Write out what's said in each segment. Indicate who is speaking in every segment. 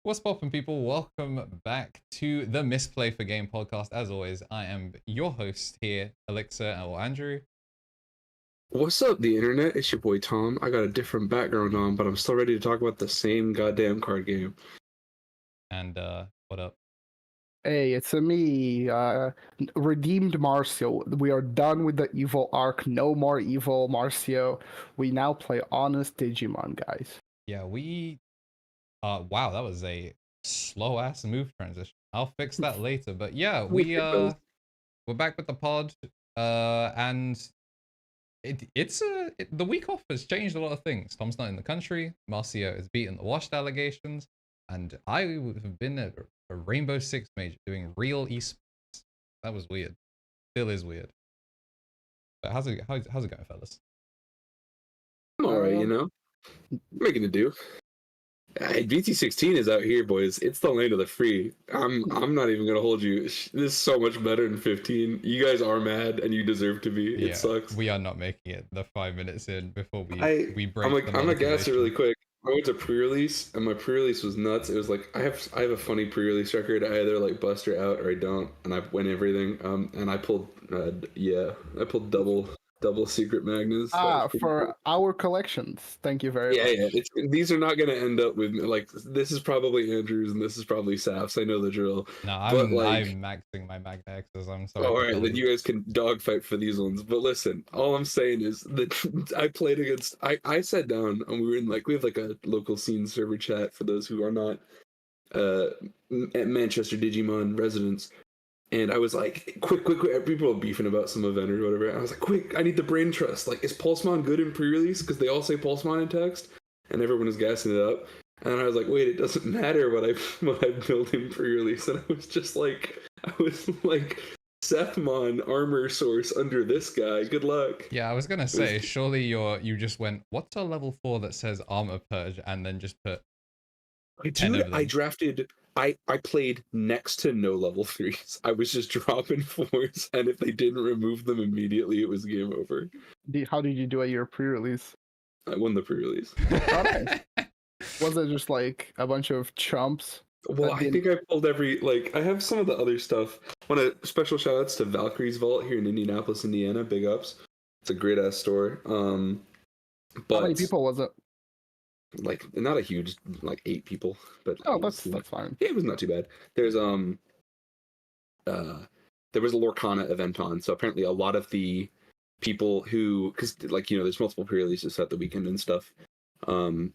Speaker 1: What's poppin', people? Welcome back to the Misplay for Game podcast. As always, I am your host here, Elixir or Andrew.
Speaker 2: What's up, the internet? It's your boy Tom. I got a different background on, but I'm still ready to talk about the same goddamn card game.
Speaker 1: And what up?
Speaker 3: Hey, it's me, Redeemed Marcio. We are done with the evil arc. No more evil Marcio. We now play honest Digimon, guys.
Speaker 1: Yeah, wow, that was a slow ass move transition. I'll fix that later. But yeah, we're back with the pod. And the week off has changed a lot of things. Tom's not in the country. Marcio has beaten the washed allegations, and I have been a Rainbow Six major doing real esports. That was weird. Still is weird. But how's it going, fellas?
Speaker 2: I'm alright, you know? Making it do. BT16 is out here, boys. It's the land of the free. I'm not even gonna hold you. This is so much better than 15. You guys are mad, and you deserve to be. It sucks.
Speaker 1: We are not making it the 5 minutes in before we break.
Speaker 2: I'm gonna gas it really quick. I went to pre-release, and my pre-release was nuts. It was like I have a funny pre-release record. I either like bust her out or I don't, and I win everything. And I pulled double secret magnets.
Speaker 3: For our collections. Thank you very much.
Speaker 2: Yeah. These are not gonna end up with like this is probably Andrew's and this is probably Saf's. I know the drill.
Speaker 1: No, I'm maxing my Magna X's. I'm sorry.
Speaker 2: All right, then you guys can dogfight for these ones. But listen, all I'm saying is that I played against. I sat down and we were in we have like a local scene server chat for those who are not at Manchester Digimon residents. And I was like, quick, people are beefing about some event or whatever. I was like, quick, I need the brain trust. Like, is Pulsemon good in pre-release? Because they all say Pulsemon in text. And everyone is gassing it up. And then I was like, wait, it doesn't matter what I built in pre-release. And I was like, Sethmon armor source under this guy. Good luck.
Speaker 1: Yeah, I was going to say, surely you just went, what's a level 4 that says armor purge? And then just put...
Speaker 2: Dude, I played next to no level 3s. I was just dropping 4s, and if they didn't remove them immediately, it was game over.
Speaker 3: How did you do at your pre-release?
Speaker 2: I won the pre-release.
Speaker 3: Okay. Was it just like a bunch of chumps?
Speaker 2: Well, I think I pulled I have some of the other stuff. Special shout outs to Valkyrie's Vault here in Indianapolis, Indiana. Big ups. It's a great ass store. But
Speaker 3: how many people was it?
Speaker 2: Like not a huge 8 people, but
Speaker 3: that's fine.
Speaker 2: Yeah, it was not too bad. There's there was a Lorcana event on, so apparently a lot of the people who, because there's multiple pre-releases throughout the weekend and stuff, and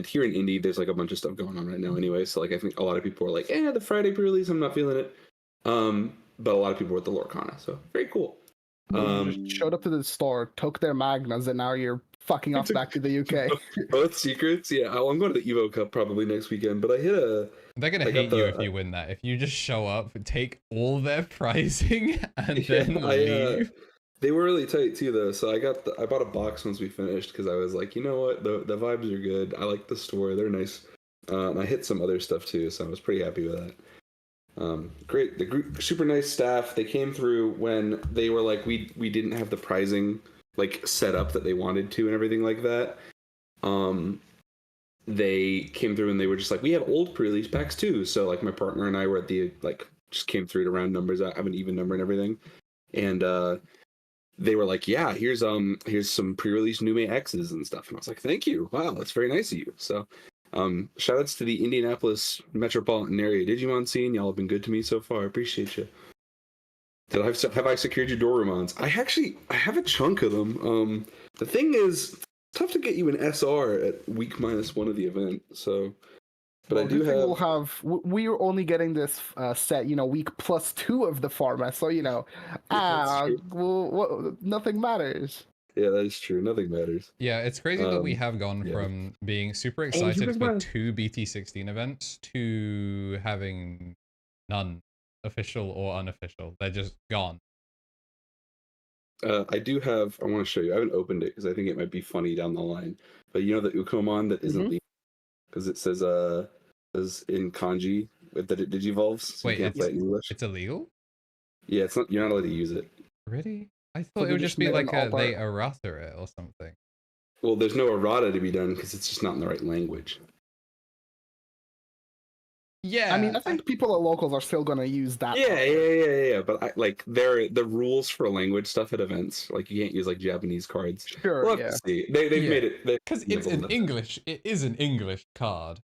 Speaker 2: here in Indy there's a bunch of stuff going on right now anyway, so I think a lot of people are like, the Friday pre-release I'm not feeling it, but a lot of people were at the Lorcana, so very cool.
Speaker 3: You just showed up to the store, took their Magnas, and now you're fucking off back to the UK.
Speaker 2: Both secrets, yeah. I'm going to the Evo Cup probably next weekend, but I hit a...
Speaker 1: They're going to hate you if you win that. If you just show up, take all their pricing, and then leave.
Speaker 2: They were really tight too, though, so I bought a box once we finished, because I was like, you know what, the vibes are good. I like the store, they're nice. And I hit some other stuff too, so I was pretty happy with that. Great, the group, super nice staff. They came through when they were like, we didn't have the pricing set up that they wanted to and everything like that. They came through and they were just like, we have old pre-release packs too. So my partner and I were at the just came through to round numbers. I have an even number and everything. And they were like, yeah, here's some pre-release Nume X's and stuff. And I was like, thank you. Wow, that's very nice of you. So shout outs to the Indianapolis metropolitan area Digimon scene. Y'all have been good to me so far. I appreciate you. Have I secured your Dorumons? I have a chunk of them. The thing is, it's tough to get you an SR at week -1 of the event. So, but I do have.
Speaker 3: We're only getting this set, week +2 of the format. So nothing matters.
Speaker 2: Yeah, that is true. Nothing matters.
Speaker 1: Yeah, it's crazy that we have gone from being super excited for 2 BT16 events to having none. Official or unofficial, they're just gone.
Speaker 2: I want to show you. I haven't opened it because I think it might be funny down the line. But you know the Ukomon that isn't legal because it says in kanji that it digivolves. So
Speaker 1: wait, it's illegal?
Speaker 2: Yeah, it's not. You're not allowed to use it.
Speaker 1: Really? I thought it would just be like they errata it or something.
Speaker 2: Well, there's no errata to be done because it's just not in the right language.
Speaker 1: Yeah.
Speaker 3: I mean, I think people at locals are still gonna use that.
Speaker 2: Yeah. But the rules for language stuff at events, like you can't use like Japanese cards.
Speaker 3: Sure,
Speaker 2: We'll have
Speaker 3: yeah.
Speaker 2: to see. They've made it
Speaker 1: Because it's an English. It is an English card.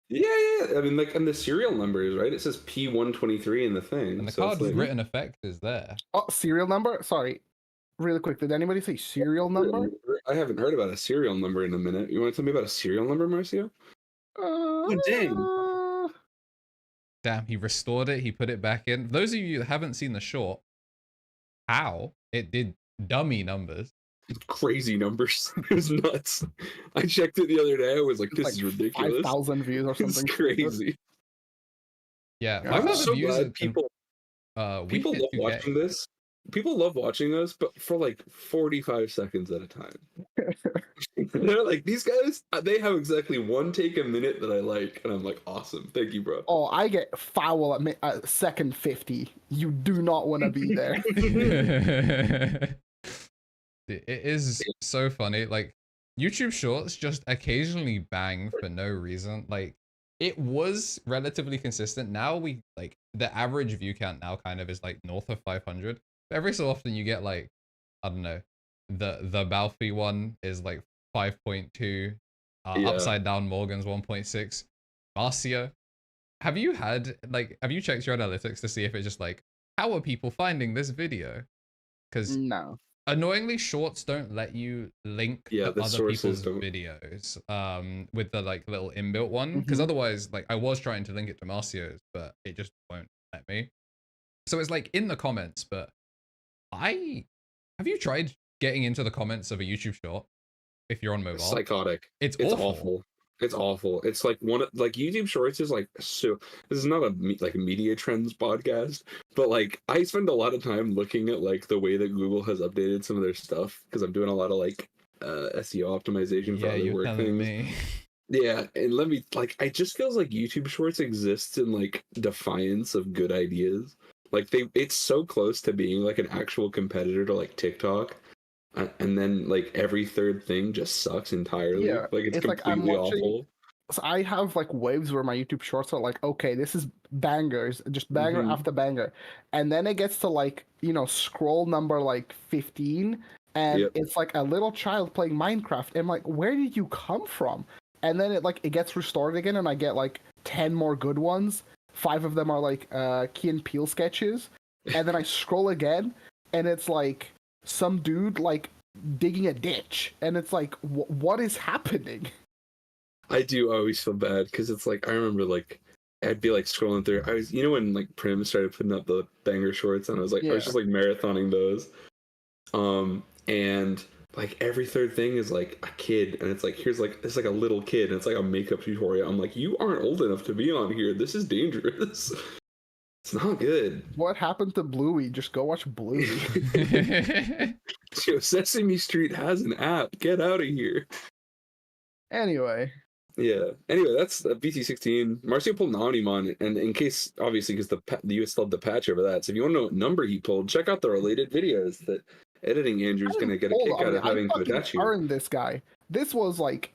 Speaker 2: Yeah. I mean, like, and the serial numbers, right? It says P123 in the thing,
Speaker 1: And the
Speaker 2: so it's
Speaker 1: card's
Speaker 2: like,
Speaker 1: written effect is there.
Speaker 3: Oh, serial number? Sorry. Really quick, did anybody say serial number?
Speaker 2: I haven't heard about a serial number in a minute. You want to tell me about a serial number, Marcio? Oh, dang.
Speaker 1: Damn, he restored it. He put it back in. For those of you that haven't seen the short, how it did dummy numbers.
Speaker 2: Crazy numbers. It was nuts. I checked it the other day. I was like, this is ridiculous.
Speaker 3: 5,000 views or something.
Speaker 2: It's crazy.
Speaker 1: Yeah,
Speaker 3: I'm
Speaker 1: 5,000
Speaker 2: so
Speaker 1: views.
Speaker 2: glad people love watching this. People love watching us, but for like 45 seconds at a time. They're like, these guys, they have exactly one take a minute that I like, and I'm like, awesome. Thank you, bro.
Speaker 3: Oh, I get foul at second 50. You do not want to be there.
Speaker 1: It is so funny. Like, YouTube Shorts just occasionally bang for no reason. Like, it was relatively consistent. Now like, the average view count now kind of is like north of 500. But every so often you get like, I don't know, the Balfi one is like 5.2. Upside Down Morgan's 1.6. Marcio, have you checked your analytics to see if it's just like, how are people finding this video? Because
Speaker 3: no.
Speaker 1: Annoyingly, shorts don't let you link to other people's videos with the like little inbuilt one, because otherwise, like, I was trying to link it to Marcio's, but it just won't let me. So it's like in the comments, but have you tried getting into the comments of a YouTube short if you're on mobile?
Speaker 2: It's psychotic.
Speaker 1: It's
Speaker 2: awful. It's awful. It's like YouTube Shorts is like, so this is not a media trends podcast, but like I spend a lot of time looking at like the way that Google has updated some of their stuff, because I'm doing a lot of like SEO optimization for other work things.
Speaker 1: Me.
Speaker 2: Yeah, and I just feels like YouTube Shorts exists in like defiance of good ideas. Like it's so close to being like an actual competitor to like TikTok. And then like every third thing just sucks entirely.
Speaker 3: Yeah,
Speaker 2: like it's completely awful.
Speaker 3: So I have like waves where my YouTube shorts are like, okay, this is bangers, just banger after banger, and then it gets to like, scroll number like 15, and it's like a little child playing Minecraft. And I'm like, where did you come from? And then it gets restored again, and I get like 10 more good ones. 5 of them are like Key and Peele sketches, and then I scroll again, and it's like some dude like digging a ditch, and it's like, what is happening?
Speaker 2: I do always feel bad, because it's like, I remember like I'd be like scrolling through, I was, when like Prim started putting up the banger shorts, and I was just like marathoning those, and like every third thing is like a kid, and it's like, it's like a little kid, and it's like a makeup tutorial. I'm like, you aren't old enough to be on here, this is dangerous. It's not good.
Speaker 3: What happened to Bluey? Just go watch Bluey.
Speaker 2: Sesame Street has an app. Get out of here.
Speaker 3: Anyway,
Speaker 2: that's BT16. Marcio pulled an Omnimon, and in case, obviously, because the US still had the patch over that. So if you want to know what number he pulled, check out the related videos that editing Andrew's going to get a kick out of having to attach you.
Speaker 3: I earned this guy. This was like,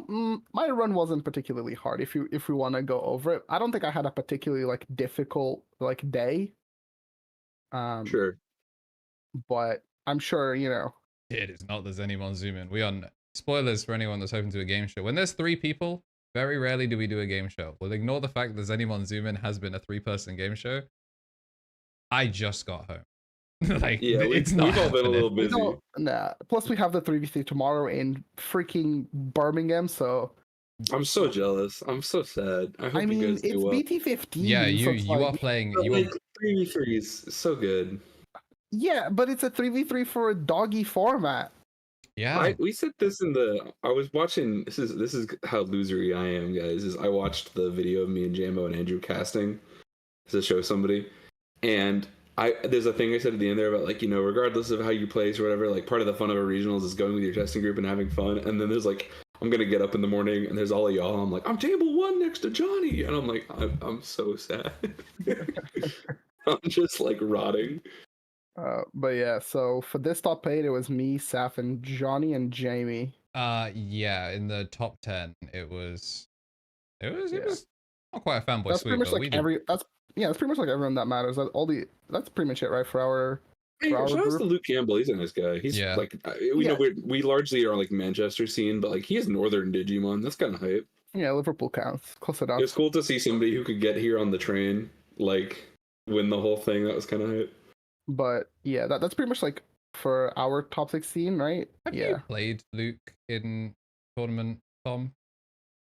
Speaker 3: my run wasn't particularly hard. If we want to go over it, I don't think I had a particularly like difficult like day.
Speaker 2: Sure.
Speaker 3: But I'm sure,
Speaker 1: It is not the Zenimon Zoom in. We on spoilers for anyone that's hoping to do a game show. When there's 3 people, very rarely do we do a game show. We'll ignore the fact that Zenimon Zoom in has been a 3-person game show. I just got home. It's not.
Speaker 2: We've all been a little busy.
Speaker 3: Nah. Plus, we have the 3v3 tomorrow in freaking Birmingham, so.
Speaker 2: I'm so jealous. I'm so sad. I mean, you guys do well.
Speaker 3: It's BT15.
Speaker 1: Yeah, you are playing.
Speaker 2: You are 3v3s. So good.
Speaker 3: Yeah, but it's a 3v3 for a doggy format.
Speaker 1: Yeah,
Speaker 2: we said this I was watching. This is how losery I am, guys. Is I watched the video of me and Jambo and Andrew casting to show somebody, and there's a thing I said at the end there about like, regardless of how you place or whatever, like part of the fun of a regionals is going with your testing group and having fun. And then there's like, I'm gonna get up in the morning and there's all of y'all. And I'm like, I'm table 1 next to Johnny, and I'm like, I'm so sad. I'm just like rotting.
Speaker 3: But yeah, so for this top 8, it was me, Saf, and Johnny and Jamie.
Speaker 1: Yeah, in the top 10, it was not quite a fanboy
Speaker 3: That's pretty
Speaker 1: sweep,
Speaker 3: much
Speaker 1: but
Speaker 3: like
Speaker 1: we did.
Speaker 3: that's pretty much like everyone that matters. That's pretty much it, right? For our
Speaker 2: Hey,
Speaker 3: for our
Speaker 2: shout out to
Speaker 3: group.
Speaker 2: Luke Campbell. He's a nice guy. He's
Speaker 1: Yeah.
Speaker 2: like, we know we largely are like Manchester scene, but like he is Northern Digimon. That's kind of hype.
Speaker 3: Yeah, Liverpool counts. Close enough.
Speaker 2: It's cool to see somebody who could get here on the train, like win the whole thing. That was kind of hype.
Speaker 3: But yeah, that's pretty much like for our top 16, right?
Speaker 1: Have
Speaker 3: Yeah.
Speaker 1: you played Luke in tournament, Tom?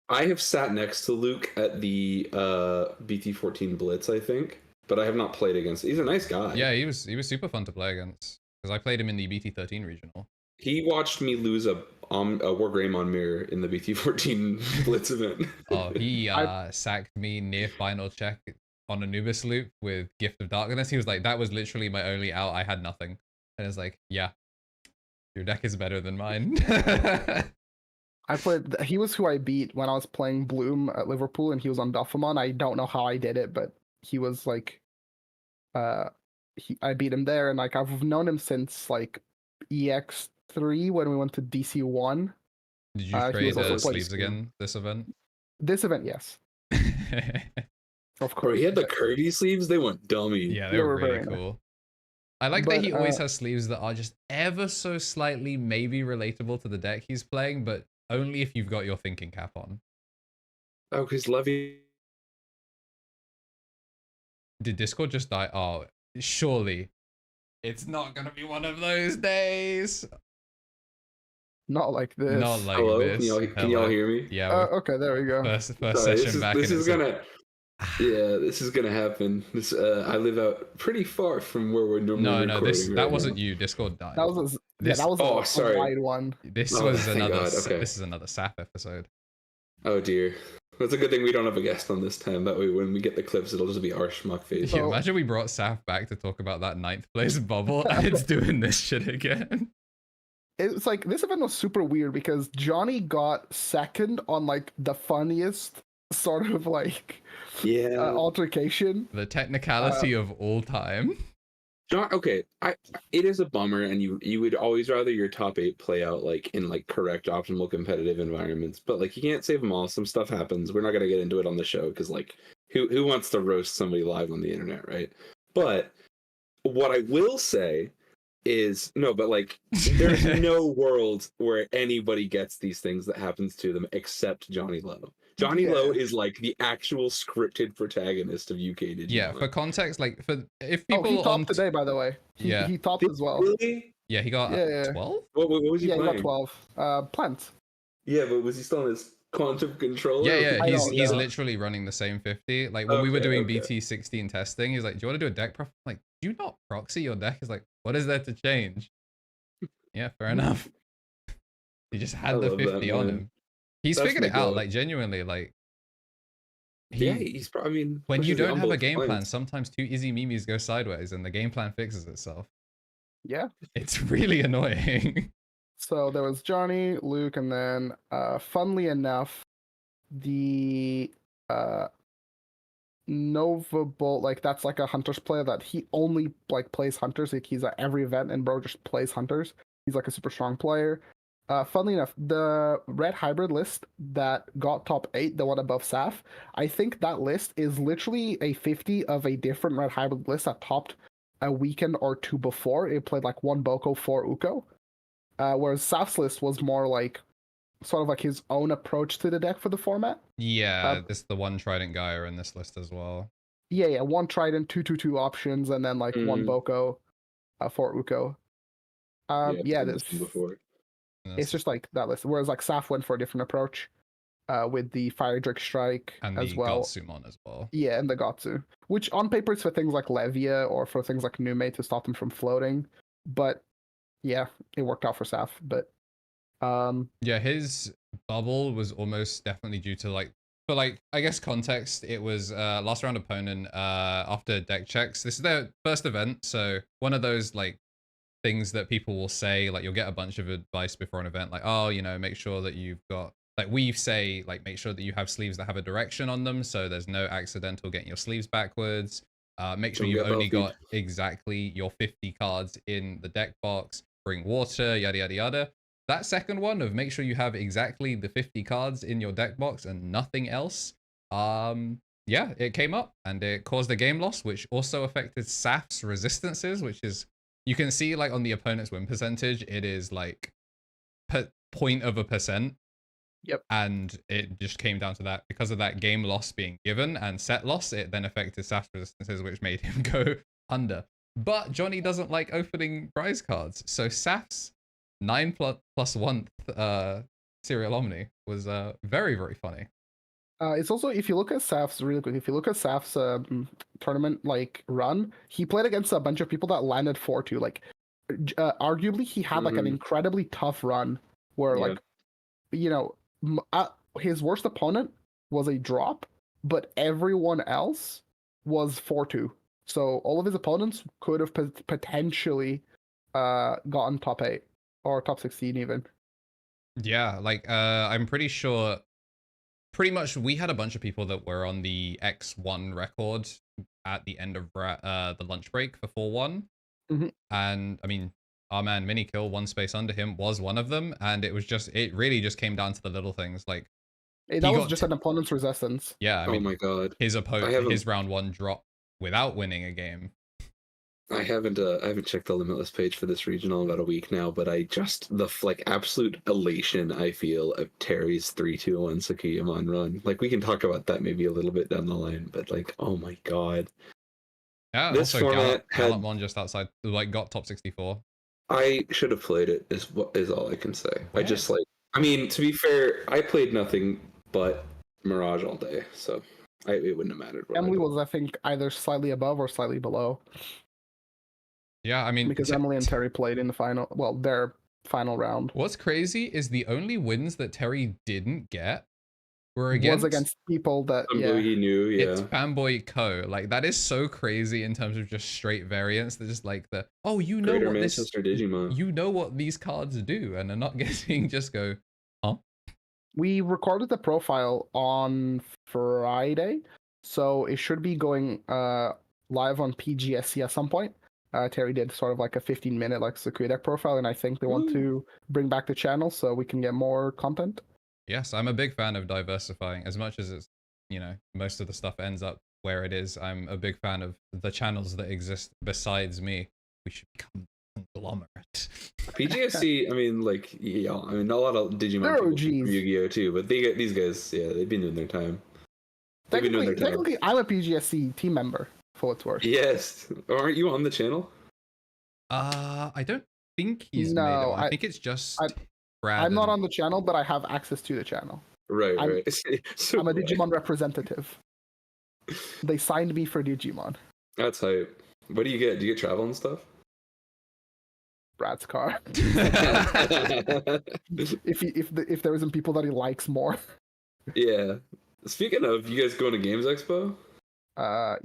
Speaker 2: I have sat next to Luke at the BT14 Blitz, I think, but I have not played against. He's a nice guy.
Speaker 1: Yeah, he was super fun to play against because I played him in the BT13 regional.
Speaker 2: He watched me lose a War Greymon mirror in the BT14 Blitz event.
Speaker 1: Oh, he sacked me near final check on Anubis loop with Gift of Darkness. He was like, that was literally my only out. I had nothing. And it's like, yeah, your deck is better than mine.
Speaker 3: He was who I beat when I was playing Bloom at Liverpool, and he was on Duffamon. I don't know how I did it, but he was like, I beat him there, and like I've known him since like EX3 when we went to DC1.
Speaker 1: Did you trade sleeves again this event?
Speaker 3: This event, yes. Of course.
Speaker 2: Bro, he had the Kirby sleeves. They went dummy.
Speaker 1: Yeah, they were really cool. Nice. I like that he always has sleeves that are just ever so slightly maybe relatable to the deck he's playing, but only if you've got your thinking cap on.
Speaker 2: Oh, because Levy.
Speaker 1: Did Discord just die? Oh, surely. It's not gonna be one of those days.
Speaker 3: Not like this.
Speaker 1: Not like
Speaker 2: Hello?
Speaker 1: this.
Speaker 2: Can y'all hear me?
Speaker 1: Yeah.
Speaker 3: okay, there we go.
Speaker 1: First session back.
Speaker 2: This is gonna. Yeah, this is gonna happen. This I live out pretty far from where we're normally recording.
Speaker 1: That wasn't you. Discord died.
Speaker 3: That was a wide one.
Speaker 1: This was another. Okay. This is another SAP episode.
Speaker 2: Oh dear. That's a good thing we don't have a guest on this time. That way, when we get the clips, it'll just be our schmuck face.
Speaker 1: Yeah, imagine we brought Saf back to talk about that 9th place bubble, and it's doing this shit again.
Speaker 3: It's like this event was super weird because Johnny got second on like the funniest sort of like altercation.
Speaker 1: The technicality of all time.
Speaker 2: John, okay, it is a bummer, and you would always rather your top 8 play out like in like correct, optimal, competitive environments. But like you can't save them all. Some stuff happens. We're not gonna get into it on the show because like who wants to roast somebody live on the internet, right? But what I will say is but like there's no world where anybody gets these things that happens to them except Johnny Lowe. Johnny Lowe is like the actual scripted protagonist of UK Digimon.
Speaker 1: Yeah, for context, like if people
Speaker 3: he topped today, by the way. He topped as well.
Speaker 2: Really?
Speaker 1: Yeah, he got 12.
Speaker 2: What was he playing?
Speaker 3: Yeah, he got 12. Plant.
Speaker 2: Yeah, but was he still on his quantum controller?
Speaker 1: Yeah, he's literally running the same 50. Like when we were doing BT16 testing, he's like, "Do you want to do a deck prof?" I'm like, "Do you not proxy your deck?" He's like, "What is there to change?" Yeah, fair enough. He just had the 50 on him. He's figured it out, like genuinely, like.
Speaker 2: He's probably. I mean,
Speaker 1: when you don't have a game plan, sometimes 2 easy memes go sideways, and the game plan fixes itself.
Speaker 3: Yeah,
Speaker 1: it's really annoying.
Speaker 3: So there was Johnny, Luke, and then, funnily enough, the Nova Bolt, like that's like a Hunters player that he only like plays Hunters. Like he's at every event, and bro just plays Hunters. He's like a super strong player. Funnily enough, the red hybrid list that got top 8, the one above Saf, I think that list is literally a 50 of a different red hybrid list that topped a weekend or 2 before. It played like 1 Boko, 4 Uko. Whereas Saf's list was more like sort of like his own approach to the deck for the format.
Speaker 1: Yeah, this the 1 Trident guy are in this list as well.
Speaker 3: Yeah, 1 Trident, 2/2/2 options, and then like 1 Boko, 4 Uko. This before. It's just like that list. Whereas like Saf went for a different approach with the Fire Drake Strike
Speaker 1: and
Speaker 3: as well.
Speaker 1: Gatsumon as well.
Speaker 3: Yeah, and the Gatsu. Which on paper is for things like Levia or for things like Nume to stop them from floating. But yeah, it worked out for Saf. But
Speaker 1: yeah, his bubble was almost definitely due to like, for like, I guess context, it was last round opponent after deck checks. This is their first event, so one of those like things that people will say, like you'll get a bunch of advice before an event, like, oh, make sure that you've got, like we say, like make sure that you have sleeves that have a direction on them, so there's no accidental getting your sleeves backwards. Make sure you've only got exactly your 50 cards in the deck box, bring water, yada yada yada. That second one of make sure you have exactly the 50 cards in your deck box and nothing else, yeah, it came up and it caused a game loss, which also affected Saf's resistances, which is, you can see like on the opponent's win percentage, it is like 0.1%.
Speaker 3: Yep.
Speaker 1: And it just came down to that. Because of that game loss being given and set loss, it then affected Saf's resistances, which made him go under. But Johnny doesn't like opening prize cards. So Saf's 9+1 serial Omni was very, very funny.
Speaker 3: It's also, if you look at Saf's, really quick, if you look at Saf's tournament like run, he played against a bunch of people that landed 4-2. Like, arguably, he had like an incredibly tough run where like, you know, his worst opponent was a drop, but everyone else was 4-2. So all of his opponents could have potentially gotten top 8 or top 16 even.
Speaker 1: Yeah, like I'm pretty sure. Pretty much, we had a bunch of people that were on the X1 record at the end of the lunch break for 4-1. And I mean, our man Minikill, one space under him, was one of them. And it was just, it really just came down to the little things. Like,
Speaker 3: that was just an opponent's resistance.
Speaker 1: Yeah, I mean,
Speaker 2: oh my god,
Speaker 1: his opponent, his round 1 drop without winning a game.
Speaker 2: I haven't checked the Limitless page for this regional in about a week now, but I just the like absolute elation I feel of Terry's 3-2-1 Sakuyamon run. Like, we can talk about that maybe a little bit down the line, but like, oh my god.
Speaker 1: Yeah, this also format Gallantmon just outside, like, got top 64.
Speaker 2: I should have played it, is all I can say. Where? I just like, I mean, to be fair, I played nothing but Mirage all day, so it wouldn't have mattered.
Speaker 3: Emily was, I think, either slightly above or slightly below.
Speaker 1: Yeah, I mean,
Speaker 3: because Emily and Terry played in the final, well, their final round.
Speaker 1: What's crazy is the only wins that Terry didn't get were against
Speaker 3: people that
Speaker 2: he knew. Yeah,
Speaker 1: it's Fanboy Co. Like, that is so crazy in terms of just straight variance. They're just like you know what
Speaker 2: Manchester Digimon.
Speaker 1: You know what these cards do, and are not getting just go, huh?
Speaker 3: We recorded the profile on Friday, so it should be going live on PGSC at some point. Terry did sort of like a 15-minute like Sakura deck profile, and I think they want to bring back the channel so we can get more content.
Speaker 1: Yes, I'm a big fan of diversifying. As much as it's, you know, most of the stuff ends up where it is, I'm a big fan of the channels that exist besides me. We should become a conglomerate.
Speaker 2: PGSC, I mean, like, yeah, I mean, a lot of Digimon people from Yu-Gi-Oh too, but these guys, yeah, they've been doing their time.
Speaker 3: Technically, I'm a PGSC team member. For what's worth.
Speaker 2: Yes. Aren't you on the channel?
Speaker 1: I don't think he's made it. I think it's just Brad.
Speaker 3: I'm not on the channel, but I have access to the channel.
Speaker 2: Right.
Speaker 3: So I'm a Digimon representative. They signed me for Digimon.
Speaker 2: That's hype. What do you get? Do you get travel and stuff?
Speaker 3: Brad's car. if there isn't people that he likes more.
Speaker 2: Yeah. Speaking of, you guys going to Games Expo?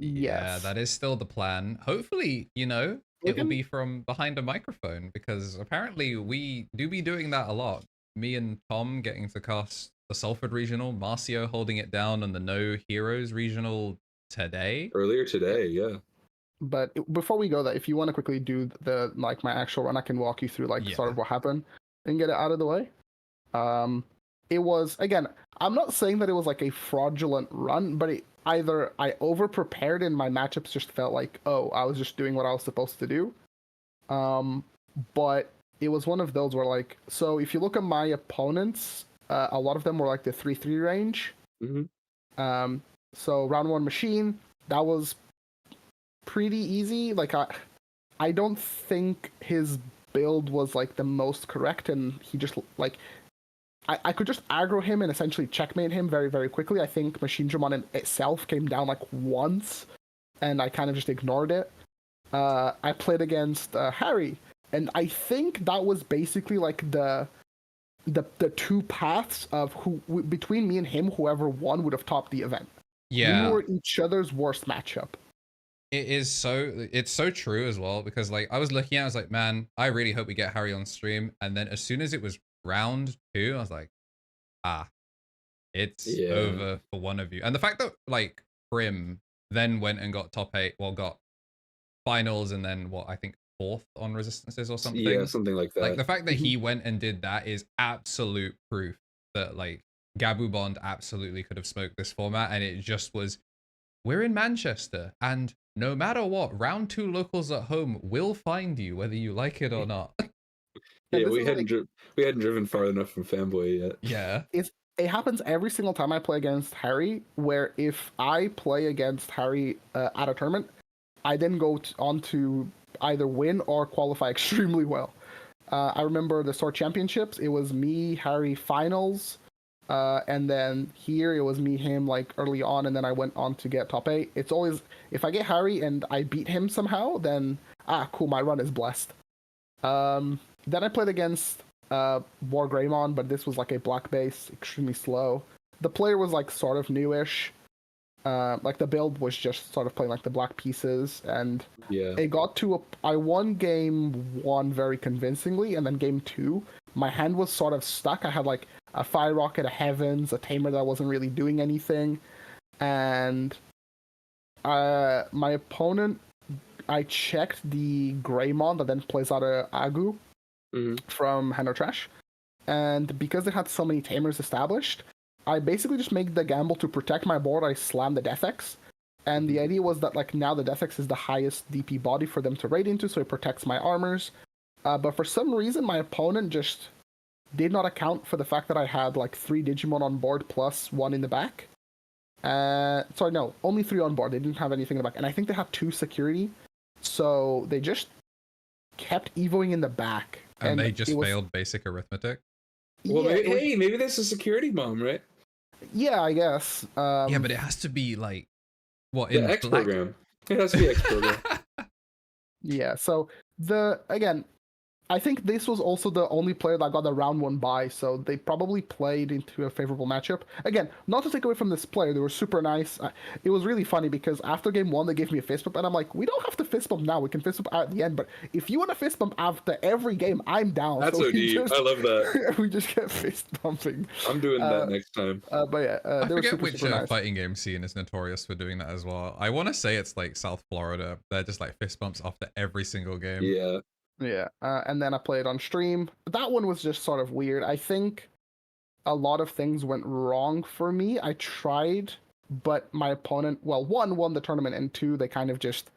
Speaker 3: Yes.
Speaker 1: Yeah, that is still the plan. Hopefully, you know, it will be from behind a microphone, because apparently we do be doing that a lot. Me and Tom getting to cast the Salford Regional, Marcio holding it down on the No Heroes Regional earlier today,
Speaker 3: yeah. But before we go there, if you want to quickly do the my actual run, I can walk you through sort of what happened and get it out of the way. It was, again, I'm not saying that it was like a fraudulent run, but either I over-prepared and my matchups just felt like, oh, I was just doing what I was supposed to do. But it was one of those where, so if you look at my opponents, a lot of them were the 3-3 range. So round 1 Machine, that was pretty easy. I don't think his build was the most correct, and he just I could just aggro him and essentially checkmate him very, very quickly. I think Machine Dramon itself came down once, and I kind of just ignored it. I played against Harry, and I think that was basically the two paths of between me and him, whoever won would have topped the event.
Speaker 1: Yeah,
Speaker 3: we were each other's worst matchup.
Speaker 1: It's so true as well, because I was looking at it, I was like, man, I really hope we get Harry on stream. And then as soon as it was round 2, I was like, it's over for one of you. And the fact that Prim then went and got top 8, got finals, and then I think 4th on resistances or something.
Speaker 2: Yeah, something like that.
Speaker 1: The fact that he went and did that is absolute proof that Gabu Bond absolutely could have smoked this format, and it just was we're in Manchester, and no matter what, round 2 locals at home will find you, whether you like it or not.
Speaker 2: Yeah, we hadn't driven far enough from Fanboy yet.
Speaker 1: Yeah.
Speaker 3: It happens every single time I play against Harry, where if I play against Harry at a tournament, I then go on to either win or qualify extremely well. I remember the Sword Championships, it was me, Harry finals, and then here it was me, him, like early on, and then I went on to get top 8. It's always, if I get Harry and I beat him somehow, then, cool, my run is blessed. Then I played against War Greymon, but this was like a black base, extremely slow. The player was like sort of newish. Like the build was just sort of playing like the black pieces, and it got to I won game 1 very convincingly, and then game 2, my hand was sort of stuck. I had like a Fire Rocket, a Heavens, a Tamer that wasn't really doing anything, and my opponent, I checked the Greymon that then plays out a Agu from Hand or Trash, and because they had so many Tamers established, I basically just made the gamble to protect my board. I slammed the Death X, and the idea was that like now the Death X is the highest DP body for them to raid into, so it protects my armors. But for some reason, my opponent just did not account for the fact that I had like 3 Digimon on board plus 1 in the back. Sorry, no, only 3 on board. They didn't have anything in the back, and I think they had 2 security, so they just kept evoing in the back.
Speaker 1: And they just failed basic arithmetic.
Speaker 2: Well, yeah, maybe this is security bomb, right?
Speaker 3: Yeah, I guess.
Speaker 1: Yeah, but it has to be like what
Speaker 2: in the X program. It has to be X program.
Speaker 3: Yeah. So again, I think this was also the only player that got the round 1 bye, so they probably played into a favorable matchup. Again, not to take away from this player, they were super nice. It was really funny because after game 1, they gave me a fist bump, and I'm like, we don't have to fist bump now, we can fist bump at the end, but if you want to fist bump after every game, I'm down.
Speaker 2: That's so deep. I love that.
Speaker 3: We just kept fist bumping.
Speaker 2: I'm doing that next time.
Speaker 3: But yeah,
Speaker 1: I forget which nice. Fighting game scene is notorious for doing that as well. I want to say it's like South Florida. They're just like fist bumps after every single game.
Speaker 2: Yeah.
Speaker 3: Yeah, and then I played on stream. That one was just sort of weird. I think a lot of things went wrong for me. I tried, but my opponent, well, 1, won the tournament, and 2, they kind of just,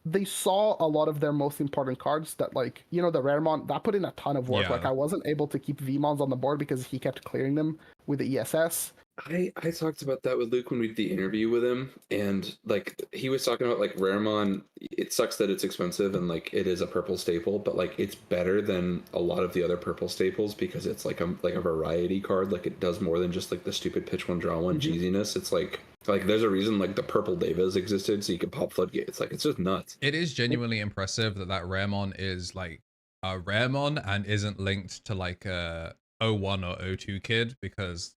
Speaker 3: they saw a lot of their most important cards that, like, you know, the Raremon, that put in a ton of work. Yeah. Like, I wasn't able to keep VMons on the board because he kept clearing them with the ESS.
Speaker 2: I talked about that with Luke when we did the interview with him, and like he was talking about like Raremon, it sucks that it's expensive and like it is a purple staple, but like it's better than a lot of the other purple staples because it's like a variety card. Like it does more than just like the stupid pitch 1 draw 1 cheesiness. It's like there's a reason like the purple Devas existed so you can pop floodgates. Like it's just nuts.
Speaker 1: It is genuinely impressive that Raremon is like a Raremon and isn't linked to like a 01 or 02 kid, because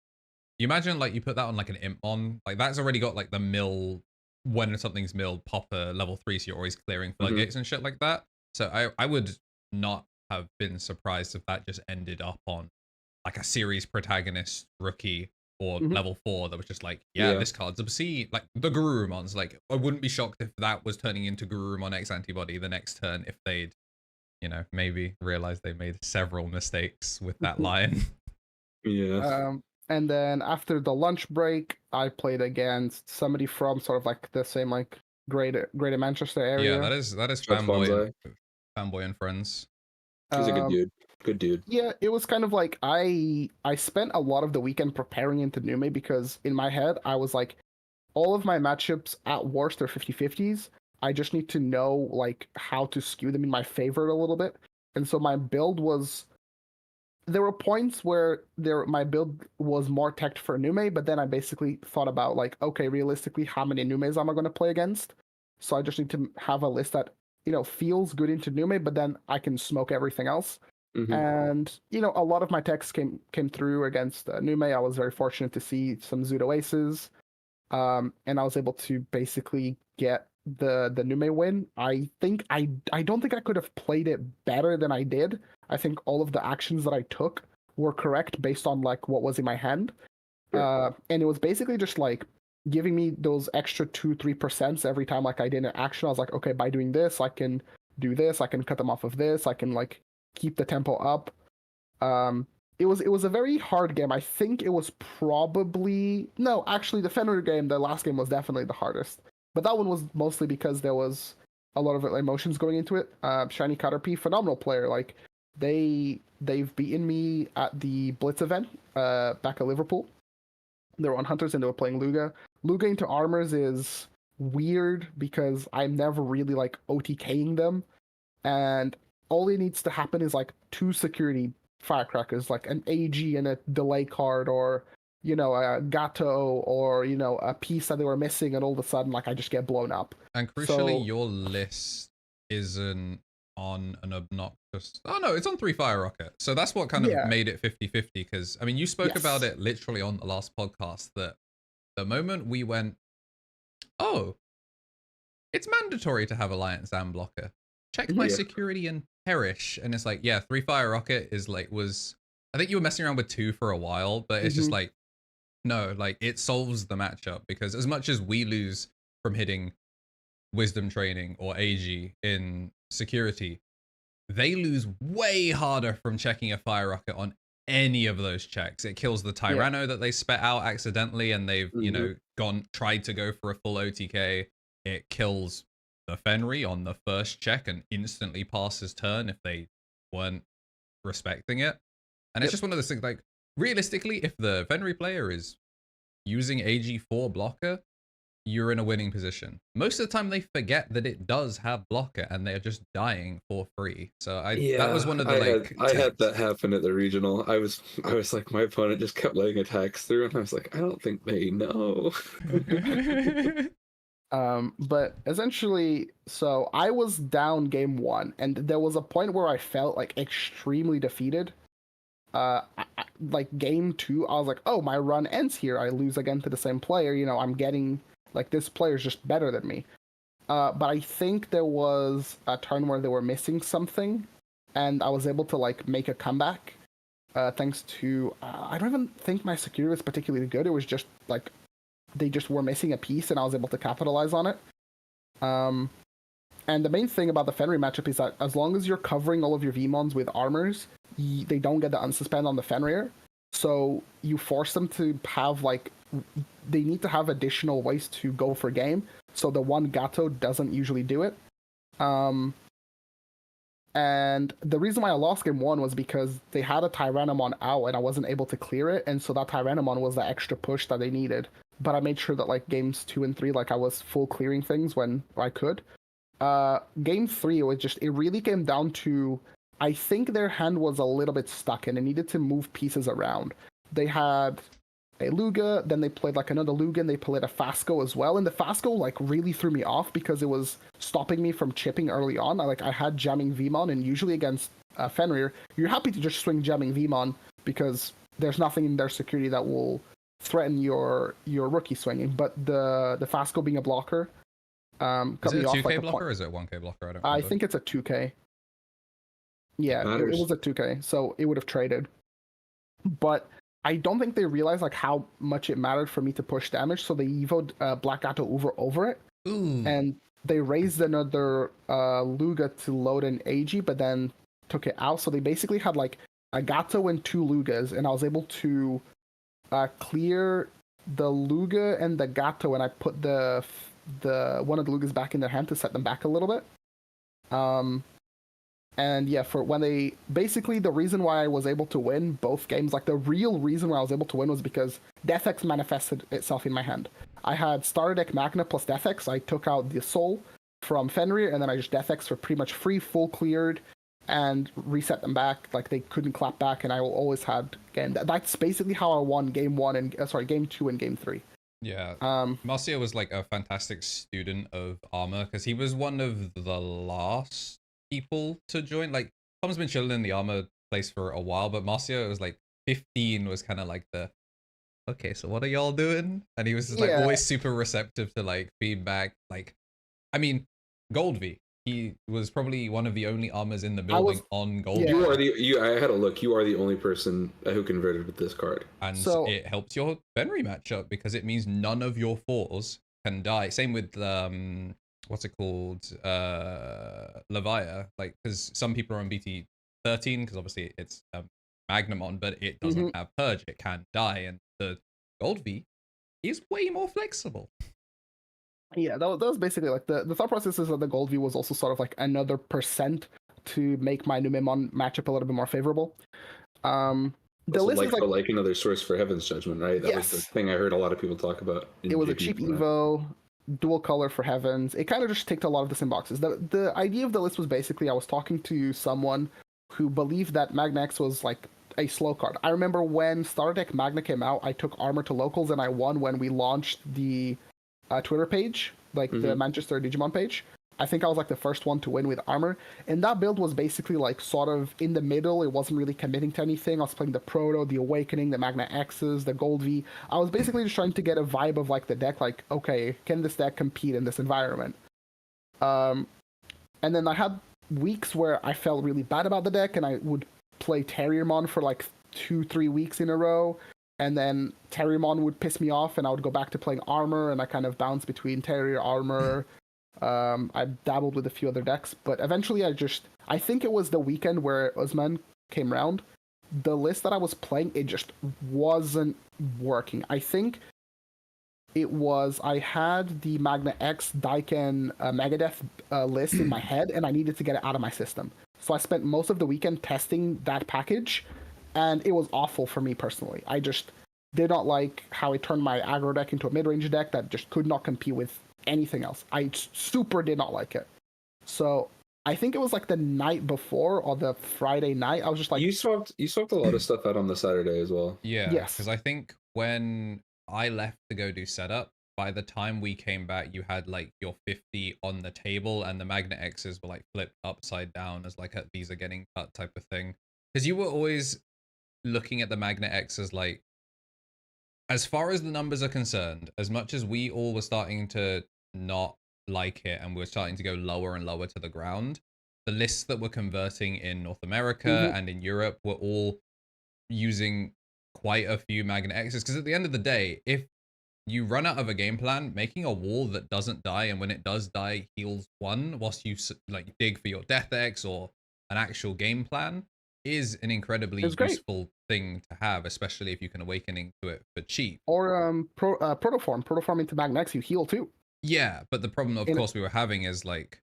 Speaker 1: you imagine like you put that on like an Impmon, like that's already got like the mill, when something's milled, pop a level 3, so you're always clearing floodgates and shit like that. So I would not have been surprised if that just ended up on like a series protagonist rookie or level 4 that was just like, yeah, this card's obscene. Like the Gurumons, like I wouldn't be shocked if that was turning into Gurumon X antibody the next turn if they'd, you know, maybe realized they made several mistakes with that line.
Speaker 2: Yeah.
Speaker 3: And then after the lunch break, I played against somebody from sort of like the same like Greater Manchester area.
Speaker 1: Yeah, that is Fanboy and Friends.
Speaker 2: He's a good dude. Good dude.
Speaker 3: Yeah, it was kind of like I spent a lot of the weekend preparing into Nume because in my head I was like, all of my matchups at worst are 50-50s. I just need to know like how to skew them in my favor a little bit. And so my build was, there were points where my build was more teched for Nume, but then I basically thought about like, okay, realistically, how many Numes am I going to play against? So I just need to have a list that, you know, feels good into Nume, but then I can smoke everything else. And, you know, a lot of my techs came through against Nume. I was very fortunate to see some Zudo Aces, and I was able to basically get the Nume win. I don't think I could have played it better than I did. I think all of the actions that I took were correct based on like what was in my hand. And it was basically just like giving me those extra 2-3% every time like I did an action. I was like, okay, by doing this, I can do this, I can cut them off of this, I can like keep the tempo up. it was a very hard game. I think it was probably no, actually the Fenrir game, the last game was definitely the hardest. But that one was mostly because there was a lot of emotions going into it. Shiny Caterpie, phenomenal player. Like they've beaten me at the Blitz event back at Liverpool. They were on Hunters and they were playing Luga. Luga into armors is weird because I'm never really like OTKing them, and all it needs to happen is like 2 security firecrackers, like an AG and a delay card, or a Gato, or a piece that they were missing, and all of a sudden, like I just get blown up.
Speaker 1: And crucially, your list isn't on an obnoxious. Oh no, it's on 3 Fire Rocket. So that's what kind of made it 50-50. Because I mean, you spoke about it literally on the last podcast that the moment we went, oh, it's mandatory to have Alliance and blocker. Check my security and perish. And it's like, yeah, 3 Fire Rocket is like, I think you were messing around with 2 for a while, but it's just like, no, like it solves the matchup, because as much as we lose from hitting Wisdom Training or AG in security, they lose way harder from checking a Fire Rocket on any of those checks. It kills the Tyranno that they spat out accidentally, and they've, tried to go for a full OTK. It kills the Fenry on the first check and instantly passes turn if they weren't respecting it. And it's just one of those things, like, realistically, if the Fenry player is using AG4 blocker, you're in a winning position. Most of the time they forget that it does have blocker and they're just dying for free. So that was one of the
Speaker 2: I had that happen at the regional. I was like, my opponent just kept letting attacks through, and I was like, I don't think they know.
Speaker 3: But essentially, so I was down game 1, and there was a point where I felt like extremely defeated. Like game 2, I was like, oh, my run ends here. I lose again to the same player. I'm getting, like, this player's just better than me. But I think there was a turn where they were missing something, and I was able to, like, make a comeback. Thanks to, I don't even think my security was particularly good. It was just, like, they just were missing a piece, and I was able to capitalize on it. And the main thing about the Fenry matchup is that as long as you're covering all of your Vmons with armors, they don't get the unsuspend on the Fenrir. So you force them to have, like, they need to have additional ways to go for game. So the one Gato doesn't usually do it. And the reason why I lost game 1 was because they had a Tyrannomon out and I wasn't able to clear it. And so that Tyrannomon was the extra push that they needed. But I made sure that, like, games 2 and 3, like, I was full clearing things when I could. Game 3, it really came down to, I think their hand was a little bit stuck and they needed to move pieces around. They had a Luga, then they played, like, another Luga, and they played a Fasco as well. And the Fasco, like, really threw me off because it was stopping me from chipping early on. I had jamming Vmon, and usually against Fenrir, you're happy to just swing jamming Vmon because there's nothing in their security that will threaten your rookie swinging. But the Fasco being a blocker,
Speaker 1: is it a 2K blocker or is it a 1K blocker?
Speaker 3: I think it's a 2K. Yeah, it was a 2K, so it would have traded. But I don't think they realized, like, how much it mattered for me to push damage, so they evoed Black Gato over it.
Speaker 1: Ooh.
Speaker 3: And they raised another Luga to load an AG, but then took it out. So they basically had, like, a Gato and 2 Lugas, and I was able to clear the Luga and the Gato, and I put the one of the Lugas back in their hand to set them back a little bit. And yeah, for when they basically, the reason why I was able to win both games, like the real reason why I was able to win, was because Death X manifested itself in my hand. I had Starter Deck Magna plus Death X. I took out the Soul from Fenrir, and then I just Death X for pretty much free, full cleared, and reset them back. Like, they couldn't clap back, and I always had, again, that's basically how I won game 1 and game 2 and game 3.
Speaker 1: Yeah. Marcio was, like, a fantastic student of armor because he was one of the last people to join. Like, Tom's been chilling in the armor place for a while, but Marcio, it was like 15 was kind of like the, okay, so what are y'all doing? And he was just, like, always super receptive to, like, feedback. Like, I mean, Gold V, he was probably one of the only armors in the building on Gold V.
Speaker 2: I had a look. You are the only person who converted with this card, and
Speaker 1: so it helps your Fenry matchup because it means none of your 4s can die. Same with what's it called, Levia, like, because some people are on BT 13 because obviously it's Magnamon, but it doesn't have Purge. It can die, and the Gold V is way more flexible.
Speaker 3: Yeah, that was basically like the thought process is that the Gold V was also sort of like another percent to make my Numemon matchup a little bit more favorable. The
Speaker 2: Also,
Speaker 3: list
Speaker 2: like
Speaker 3: is like
Speaker 2: for like another source for Heaven's Judgment, right? That was the
Speaker 3: yes,
Speaker 2: thing I heard a lot of people talk about.
Speaker 3: it was a cheap Evo, dual color for Heavens. It kind of just ticked a lot of the same boxes. The idea of the list was basically I was talking to someone who believed that Magna X was like a slow card. I remember when Starter Deck Magna came out, I took Armor to locals and I won when we launched the Twitter page, like the Manchester Digimon page. I think I was like the first one to win with Armor, and that build was basically like sort of in the middle. It wasn't really committing to anything. I was playing the Proto, the Awakening, the Magna X's, the Gold V. I was basically just trying to get a vibe of like the deck, like, okay, can this deck compete in this environment? And then I had weeks where I felt really bad about the deck, and I would play Terriermon for like 2-3 weeks in a row, and then Terriermon would piss me off, and I would go back to playing Armor, and I kind of bounced between Terrier, Armor. I dabbled with a few other decks, but eventually I think it was the weekend where Usman came around. The list that I was playing, it just wasn't working. I think it was, I had the Magna X Daiken Megadeth list in my head, and I needed to get it out of my system. So I spent most of the weekend testing that package, and it was awful for me personally. I just did not like how it turned my aggro deck into a mid-range deck that just could not compete with anything else. I super did not like it. So I think it was like the night before or the Friday night. I was just like,
Speaker 2: you swapped a lot of stuff out on the Saturday as well.
Speaker 1: Yeah,
Speaker 3: yes,
Speaker 1: because I think when I left to go do setup, by the time we came back, you had like your 50 on the table, and the Magna X's were like flipped upside down as like a these are getting cut type of thing. Because you were always looking at the Magna X as like, as far as the numbers are concerned, as much as we all were starting to not like it and we're starting to go lower and lower to the ground, the lists that were converting in North America and in Europe were all using quite a few Magna X's. Because at the end of the day, if you run out of a game plan, making a wall that doesn't die, and when it does die, heals 1 whilst you like dig for your Death X or an actual game plan, is an incredibly useful thing to have, especially if you can awakening to it for cheap.
Speaker 3: Or protoform into Magna X, you heal too.
Speaker 1: Yeah, but the problem, of course, we were having is like,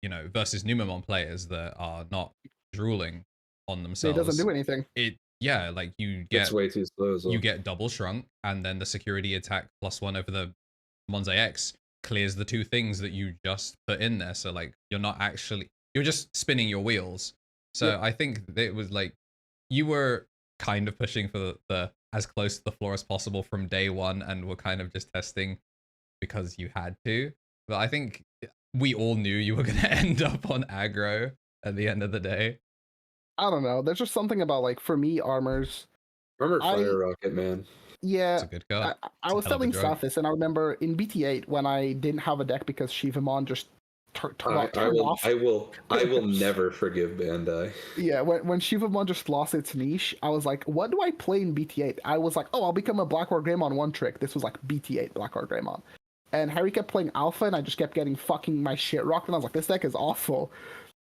Speaker 1: you know, versus Numemon players that are not drooling on themselves.
Speaker 3: It doesn't do anything.
Speaker 1: Yeah, like you get,
Speaker 2: it's way too slow as well.
Speaker 1: You get double shrunk, and then the security attack +1 over the Monze X clears the 2 things that you just put in there. So like you're just spinning your wheels. So I think that it was like you were kind of pushing for the as close to the floor as possible from day one, and were kind of just testing because you had to. But I think we all knew you were going to end up on aggro at the end of the day.
Speaker 3: I don't know. There's just something about, like, for me, Armor
Speaker 2: Fire Rocket, man.
Speaker 3: Yeah,
Speaker 1: it's a good card.
Speaker 3: I was telling Seth this, and I remember in BT8 when I didn't have a deck because Shivamon just turned off.
Speaker 2: I will never forgive Bandai.
Speaker 3: Yeah, when Shivamon just lost its niche, I was like, what do I play in BT8? I was like, oh, I'll become a Blackrock Greymon one trick. This was like BT8 Blackrock Greymon. And Harry kept playing Alpha, and I just kept getting fucking my shit rocked, and I was like, this deck is awful.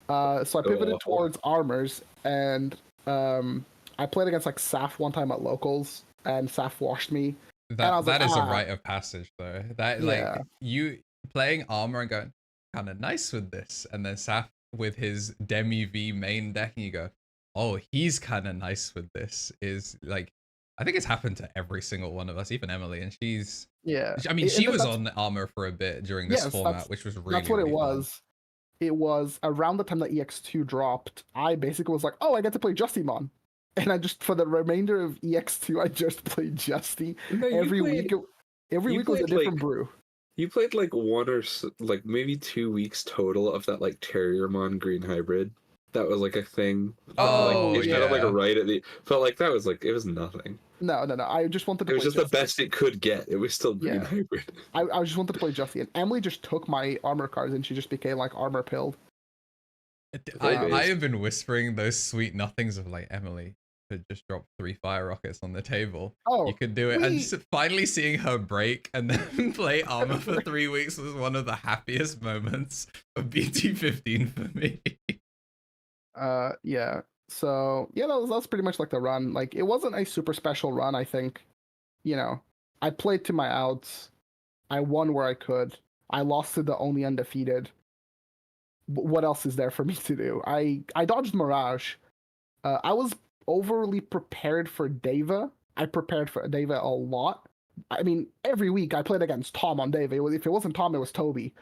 Speaker 3: So I pivoted towards Armors, and I played against like Saf one time at locals, and Saf washed me.
Speaker 1: That is a rite of passage, though. That like you playing Armor and going kind of nice with this, and then Saf with his Demi V main deck, and you go, oh, he's kind of nice with this. Is like, I think it's happened to every single one of us, even Emily, and she's I mean, she was on Armor for a bit during this format, which was really,
Speaker 3: that's what
Speaker 1: really
Speaker 3: it was.
Speaker 1: Fun.
Speaker 3: It was around the time that EX2 dropped. I basically was like, oh, I get to play Justimon. And I just, for the remainder of EX2, I just played Justy. Every week was a different brew.
Speaker 2: You played like one or like maybe 2 weeks total of that like Terriermon green hybrid. That was like a thing.
Speaker 1: Oh,
Speaker 2: like, it felt like right at the, felt like that was like, it was nothing.
Speaker 3: No. I just wanted to play
Speaker 2: It was just the best it could get. It was still green hybrid.
Speaker 3: I just wanted to play Justy. And Emily just took my Armor cards, and she just became like Armor pilled.
Speaker 1: I have been whispering those sweet nothings of like, Emily could just drop 3 fire rockets on the table. Oh, you could do it. And just finally seeing her break and then play Armor for 3 weeks was one of the happiest moments of BT15 for me.
Speaker 3: Yeah. So yeah, that's pretty much like the run. Like it wasn't a super special run. I think, I played to my outs. I won where I could. I lost to the only undefeated. What else is there for me to do? I dodged Mirage. I was overly prepared for Deva. I prepared for Deva a lot. I mean, every week I played against Tom on Deva. If it wasn't Tom, it was Toby.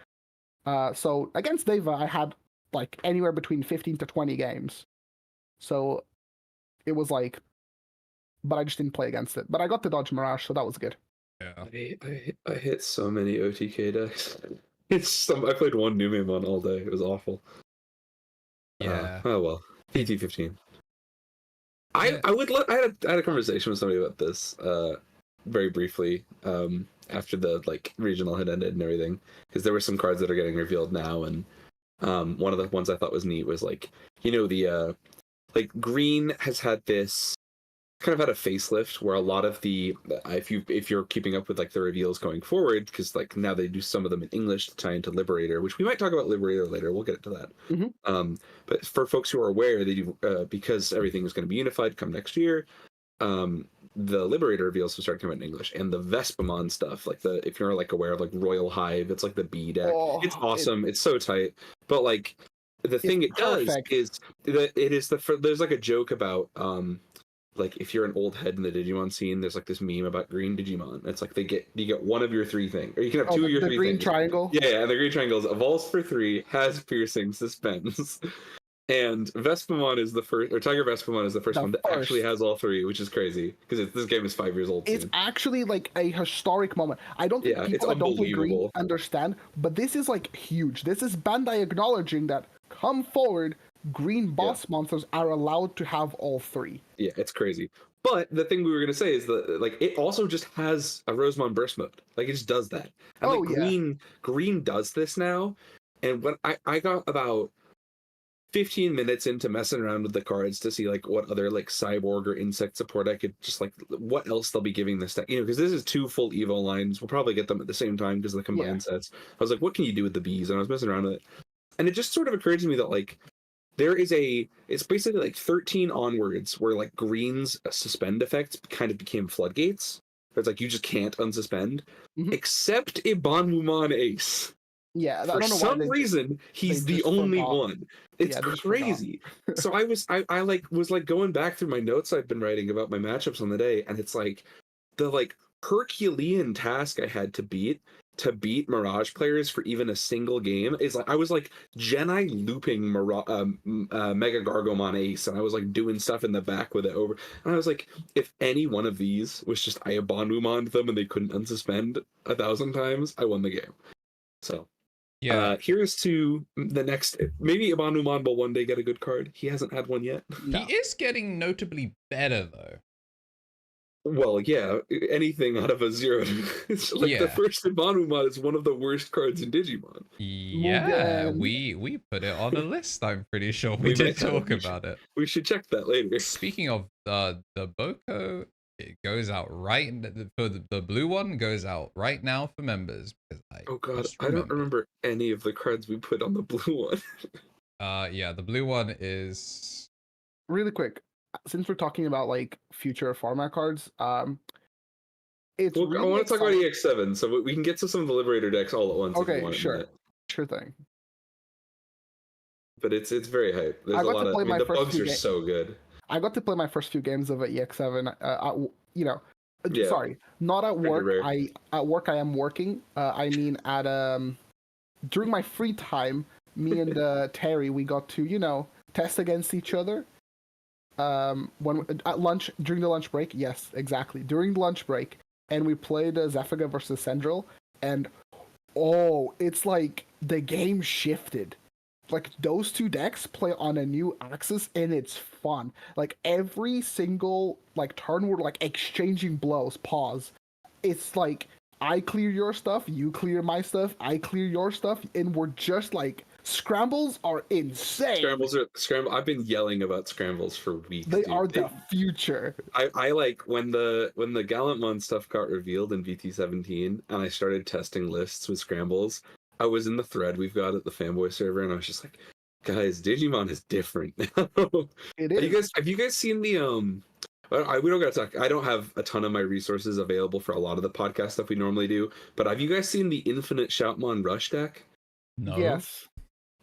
Speaker 3: So against Deva, I had like anywhere between 15 to 20 games. So it was like, but I just didn't play against it. But I got to dodge Mirage, so that was good.
Speaker 1: Yeah.
Speaker 2: I hit so many OTK decks. I played one Numemon all day. It was awful.
Speaker 1: Yeah.
Speaker 2: Oh well. PT15.
Speaker 1: Yeah.
Speaker 2: I had a conversation with somebody about this very briefly after the like regional had ended and everything, because there were some cards that are getting revealed now, and one of the ones I thought was neat was like, the like green has had this kind of had a facelift where a lot of the if you're keeping up with like the reveals going forward, because like now they do some of them in English to tie into Liberator, which we might talk about Liberator later. We'll get to that.
Speaker 3: Mm-hmm.
Speaker 2: But for folks who are aware, they do because everything is going to be unified come next year. The Liberator reveals will start coming in English, and the Vespamon stuff, like if you're like aware of like Royal Hive, it's like the B deck. It's awesome. It's so tight, but like the thing it does is that it is there's like a joke about like if you're an old head in the Digimon scene, there's like this meme about green Digimon. It's like you get one of your three things, or you can have two of your three
Speaker 3: green
Speaker 2: things.
Speaker 3: Triangle.
Speaker 2: Yeah, and the green triangle evolves for 3, has piercing, suspends. And Vespamon is the first, or Tiger Vespamon is the first one that actually has all 3, which is crazy because this game is 5 years old.
Speaker 3: It's actually like a historic moment. I don't think people that don't play green understand, but this is like huge. This is Bandai acknowledging that come forward, green boss monsters are allowed to have all 3.
Speaker 2: Yeah, it's crazy. But the thing we were gonna say is that like it also just has a Rosemon burst mode. Like it just does that. And green does this now. And when I got about 15 minutes into messing around with the cards to see like what other like cyborg or insect support I could just like what else they'll be giving this deck, because this is 2 full Evo lines. We'll probably get them at the same time because of the combined sets. I was like, what can you do with the bees? And I was messing around with it, and it just sort of occurred to me that like it's basically like 13 onwards where like green's suspend effects kind of became floodgates. It's like you just can't unsuspend, except Ibanmumon Ace.
Speaker 3: Yeah,
Speaker 2: for some reason he's the only one. It's crazy. So I was going back through my notes I've been writing about my matchups on the day, and it's like the like Herculean task I had to beat Mirage players for even a single game is like I was like Jedi looping Mega Gargomon Ace, and I was like doing stuff in the back with it over, and I was like, if any one of these was just I Ibanmumon'd them and they couldn't unsuspend 1,000 times, I won the game. So here's to the next. Maybe Ibanmumon will one day get a good card. He hasn't had one yet.
Speaker 1: No. He is getting notably better though.
Speaker 2: Well, yeah, anything out of a 0. It's like the first Ibanmumon is one of the worst cards in Digimon.
Speaker 1: Yeah, we put it on a list. I'm pretty sure we did talk about it.
Speaker 2: We should check that later.
Speaker 1: Speaking of the Boko, it goes out right for the blue one goes out right now for members.
Speaker 2: I don't remember any of the cards we put on the blue one.
Speaker 1: The blue one is
Speaker 3: really quick. Since we're talking about like future format cards, it's
Speaker 2: I want to talk about EX7, so we can get to some of the Liberator decks all at once.
Speaker 3: Okay, sure thing.
Speaker 2: But it's very hype. There's a lot of the bugs are so good.
Speaker 3: I got to play my first few games of EX7. Sorry, not at work. At work I am working. I mean at during my free time, me and Terry, we got to test against each other. When at lunch during the lunch break, yes, exactly during the lunch break, and we played Zephyga versus Sendril, and it's like the game shifted. Like those 2 decks play on a new axis, and it's fun. Like every single like turn, we're like exchanging blows. Pause. It's like I clear your stuff, you clear my stuff, I clear your stuff, and we're just like scrambles are insane.
Speaker 2: I've been yelling about scrambles for weeks.
Speaker 3: They are the future.
Speaker 2: I like when the Gallantmon stuff got revealed in VT17, and I started testing lists with scrambles. I was in the thread we've got at the fanboy server, and I was just like, Guys, Digimon is different now.
Speaker 3: It is.
Speaker 2: Have you guys seen the we don't gotta talk. I don't have a ton of my resources available for a lot of the podcast stuff we normally do, but have you guys seen the Infinite Shoutmon Rush deck?
Speaker 1: No.
Speaker 3: Yes.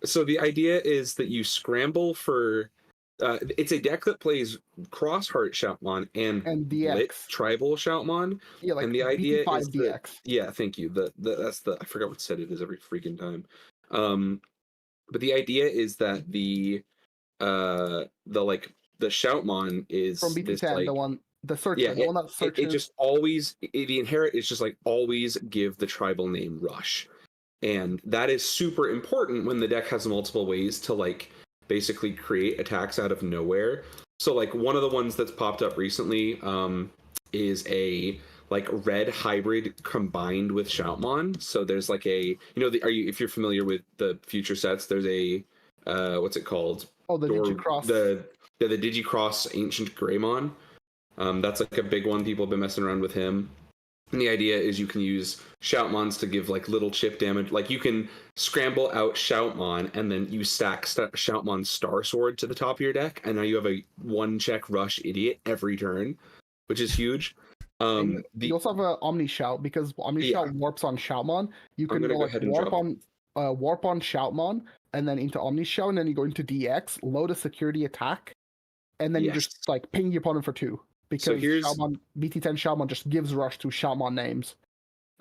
Speaker 2: So the idea is that you scramble for it's a deck that plays Cross Heart Shoutmon and
Speaker 3: DX.
Speaker 2: Blitz Tribal Shoutmon.
Speaker 3: Yeah, like
Speaker 2: and the idea
Speaker 3: BT5
Speaker 2: is
Speaker 3: DX.
Speaker 2: that, yeah, thank you. That's the I forgot what set it is every freaking time. But the idea is that the Shoutmon is
Speaker 3: From BT10,
Speaker 2: this, like,
Speaker 3: the searcher,
Speaker 2: yeah,
Speaker 3: the one that searches.
Speaker 2: It just always the inherit is just like always give the tribal name Rush. And that is super important when the deck has multiple ways to like basically create attacks out of nowhere. So like one of the ones that's popped up recently is a like red hybrid combined with Shoutmon. So there's like a, if you're familiar with the future sets, there's a what's it called?
Speaker 3: Oh, the Digicross.
Speaker 2: The Digicross Ancient Greymon. That's like a big one. People have been messing around with him. And the idea is you can use Shoutmons to give like little chip damage. Like you can scramble out Shoutmon and then you stack Shoutmon Star Sword to the top of your deck, and now you have a 1-check Rush Idiot every turn, which is huge.
Speaker 3: You also have an Omni Shout, because Omni Shout warps on Shoutmon. You can go like warp on Shoutmon and then into Omni Shout, and then you go into DX, load a security attack, and then you just like ping your opponent for 2. Because BT10 Shoutmon just gives Rush to Shoutmon names.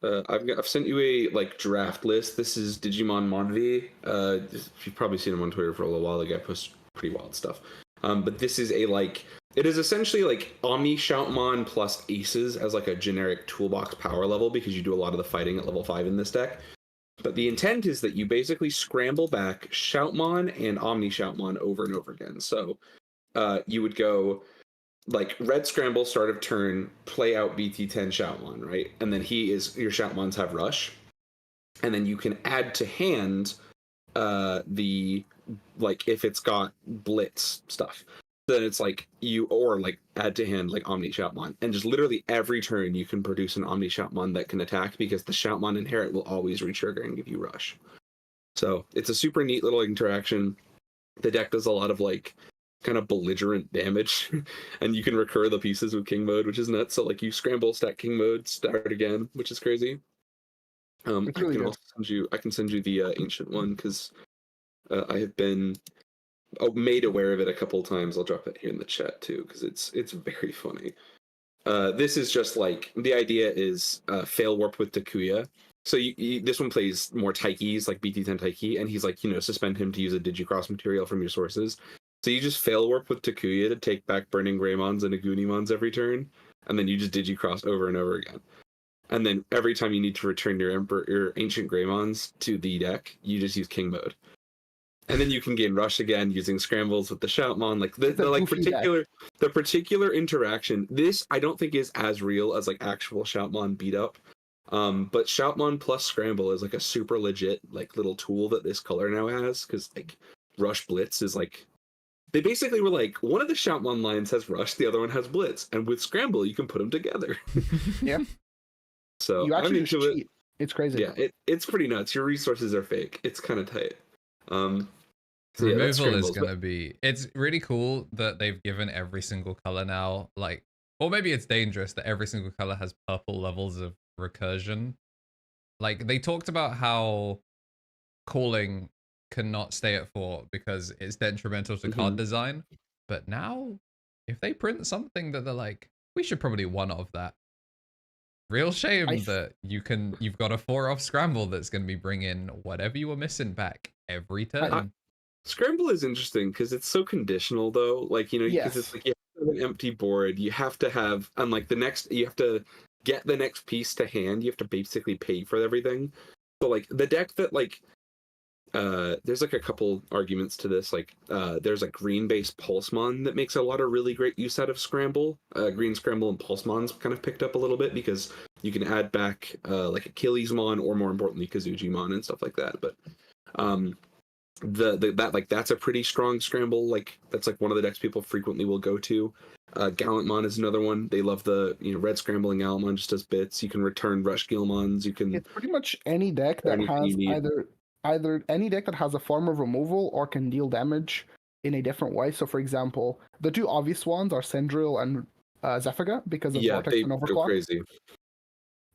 Speaker 2: I've sent you a like draft list. This is Digimon Monvi. You've probably seen him on Twitter for a little while. The guy posts pretty wild stuff. But this is it is essentially like Omni Shoutmon plus Aces as like a generic toolbox power level, because you do a lot of the fighting at level 5 in this deck. But the intent is that you basically scramble back Shoutmon and Omni Shoutmon over and over again. So you would go like red scramble, start of turn, play out BT10 Shoutmon, right? And then your Shoutmons have Rush. And then you can add to hand if it's got Blitz stuff. Then it's like add to hand like Omni Shoutmon. And just literally every turn you can produce an Omni Shoutmon that can attack, because the Shoutmon inherit will always retrigger and give you Rush. So it's a super neat little interaction. The deck does a lot of like kind of belligerent damage, and you can recur the pieces with King Mode, which is nuts. So like you scramble, stack King Mode, start again, which is crazy. I can send you the ancient one, because I have been made aware of it a couple times. I'll drop it here in the chat too, because it's very funny. This is just like, the idea is fail warp with Takuya. So this one plays more Taikis, like BT10 Taiki, and he's like, suspend him to use a Digicross material from your sources. So you just fail warp with Takuya to take back Burning Greymons and Agunimons every turn, and then you just Digicross over and over again. And then every time you need to return your Ancient Greymons to the deck, you just use King Mode. And then you can gain Rush again using scrambles with the Shoutmon. Like the particular interaction. This I don't think is as real as like actual Shoutmon beat up. But Shoutmon plus Scramble is like a super legit like little tool that this color now has, because like Rush Blitz is like, they basically were like, one of the Shoutmon lines has Rush, the other one has Blitz, and with Scramble you can put them together.
Speaker 3: Yeah.
Speaker 2: So
Speaker 3: you actually just cheat. It's crazy.
Speaker 2: Yeah, it's pretty nuts. Your resources are fake. It's kind of tight.
Speaker 1: Removal is going to be... It's really cool that they've given every single color now, like... Or maybe it's dangerous that every single color has purple levels of recursion. Like, they talked about how calling cannot stay at 4 because it's detrimental to card design. But now, if they print something that they're like, we should probably one of that. Real shame that you've got a 4-off Scramble that's going to be bringing whatever you were missing back every turn.
Speaker 2: Scramble is interesting because it's so conditional, though. Like, because it's like you have an empty board, you have to have, and like you have to get the next piece to hand. You have to basically pay for everything. So like the deck that like, there's like a couple arguments to this. Like, there's like green-based Pulsemon that makes a lot of really great use out of Scramble. Green Scramble and Pulsemon's kind of picked up a little bit because you can add back like Achillesmon, or more importantly Kazujimon and stuff like that. But that's a pretty strong Scramble. Like that's like one of the decks people frequently will go to. Gallantmon is another one. They love the red scrambling Gallantmon just does bits. You can return Rush Gilmons. You can.
Speaker 3: It's pretty much any deck that has either either any deck that has a form of removal or can deal damage in a different way. So, for example, the two obvious ones are Sendril and Zephaga because of Vortex
Speaker 2: they
Speaker 3: and
Speaker 2: go
Speaker 3: Overclock.
Speaker 2: crazy.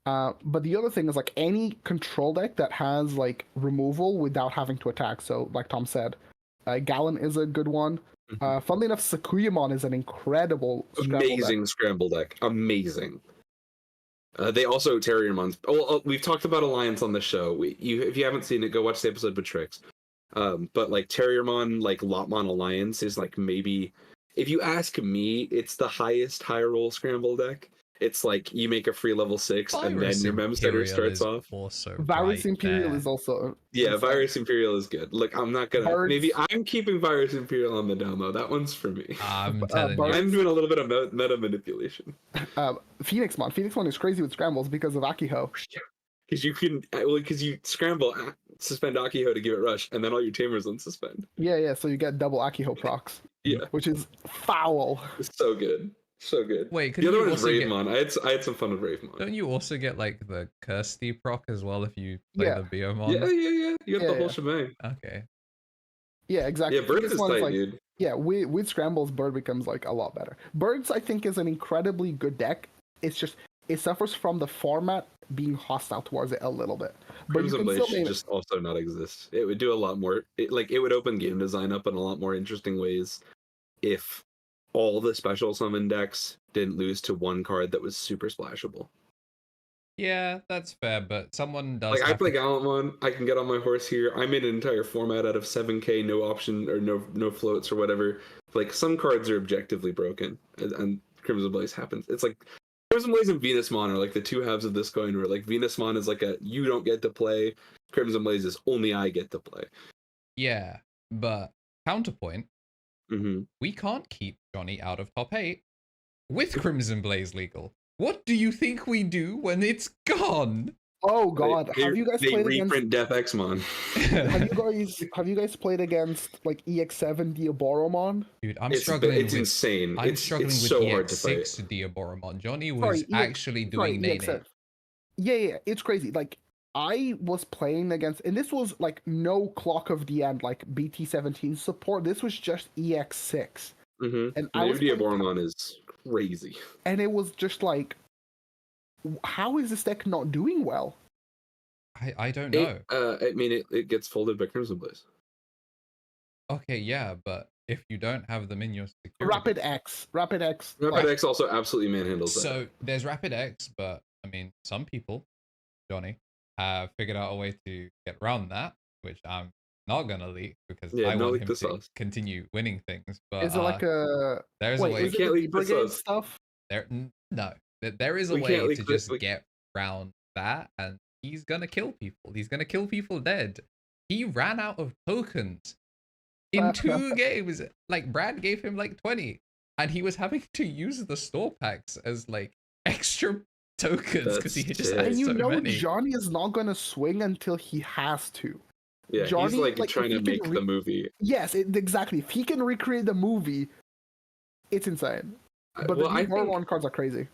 Speaker 3: But the other thing is like any control deck that has like removal without having to attack. So, like Tom said, Gallon is a good one. Funnily enough, Sakuyamon is an incredible
Speaker 2: amazing scramble deck. Amazing. They also Terriermons. We've talked about Alliance on the show. If you haven't seen it, go watch the episode with Trix. But like Terriermon, like Lotmon Alliance is like maybe, if you ask me, it's the highest high roll scramble deck. It's like you make a free level 6 and then your Memsteader starts off.
Speaker 1: Also
Speaker 3: Virus Imperial is also
Speaker 2: Virus Imperial is good. Look, I'm not gonna. Maybe I'm keeping Virus Imperial on the down. That one's for me.
Speaker 1: I'm telling you,
Speaker 2: I'm doing a little bit of meta manipulation.
Speaker 3: Phoenixmon is crazy with scrambles because of Akiho.
Speaker 2: Because you scramble, suspend Akiho to give it rush, and then all your tamers unsuspend.
Speaker 3: Yeah. So you get double Akiho procs.
Speaker 2: Yeah,
Speaker 3: which is foul.
Speaker 2: It's so good. So good.
Speaker 1: Wait,
Speaker 2: the other one is Ravemon. I had some fun with Ravemon.
Speaker 1: Don't you also get like the Kirsty proc as well if you play the Biomon?
Speaker 2: Yeah. You got the whole shebang.
Speaker 1: Okay.
Speaker 3: Yeah, exactly.
Speaker 2: Yeah, Bird is tight, dude.
Speaker 3: Yeah, with scrambles, Bird becomes like a lot better. Birds, I think, is an incredibly good deck. It's just it suffers from the format being hostile towards it a little bit. But
Speaker 2: Crimson Blaze should just also not exist. It would do a lot more. It would open game design up in a lot more interesting ways if all the special summon decks didn't lose to one card that was super splashable.
Speaker 1: Yeah, that's fair, but someone does.
Speaker 2: Like I play Gallantmon, I can get on my horse here. I made an entire format out of 7k, no option or no floats or whatever. Like some cards are objectively broken, and Crimson Blaze happens. It's like Crimson Blaze and Venusmon are like the two halves of this coin. Where like Venusmon is like a you don't get to play, Crimson Blaze is only I get to play.
Speaker 1: Yeah, but counterpoint.
Speaker 2: Mm-hmm.
Speaker 1: We can't keep Johnny out of top 8 with Crimson Blaze legal. What do you think we do when it's gone?
Speaker 3: Oh God! Have you guys played
Speaker 2: reprint Death Xmon?
Speaker 3: have you guys played against like EX7 Diaboromon?
Speaker 1: Dude, I'm struggling.
Speaker 2: It's insane.
Speaker 1: I'm struggling with
Speaker 2: so
Speaker 1: EX6 Diaboromon. Johnny was actually doing Nene.
Speaker 3: Yeah, it's crazy. Like I was playing against, and this was like no Clock of the End, like BT17 support. This was just EX6.
Speaker 2: Mm-hmm.
Speaker 3: And
Speaker 2: Diaboromon is crazy.
Speaker 3: And it was just like, how is this deck not doing well?
Speaker 1: I don't know.
Speaker 2: I mean, it gets folded by Crimson Blaze.
Speaker 1: Okay, yeah, but if you don't have them in your security...
Speaker 3: Rapid X
Speaker 2: also absolutely manhandles that.
Speaker 1: So there's Rapid X, but I mean, some people, Johnny, have figured out a way to get around that, which I'm not gonna leak because I want him to continue winning things. But
Speaker 3: is it like a
Speaker 1: there's a way?
Speaker 3: Is it the Brigade stuff?
Speaker 1: There is a way to just get around that, and he's gonna kill people. He's gonna kill people dead. He ran out of tokens in 2 games. Like Brad gave him like 20, and he was having to use the store packs as like extra tokens because he just had so many.
Speaker 3: Johnny is not gonna swing until he has to.
Speaker 2: Yeah, Johnny, he's like trying to make the movie.
Speaker 3: Yes, exactly. If he can recreate the movie, it's insane. But the Diaboromon cards are crazy.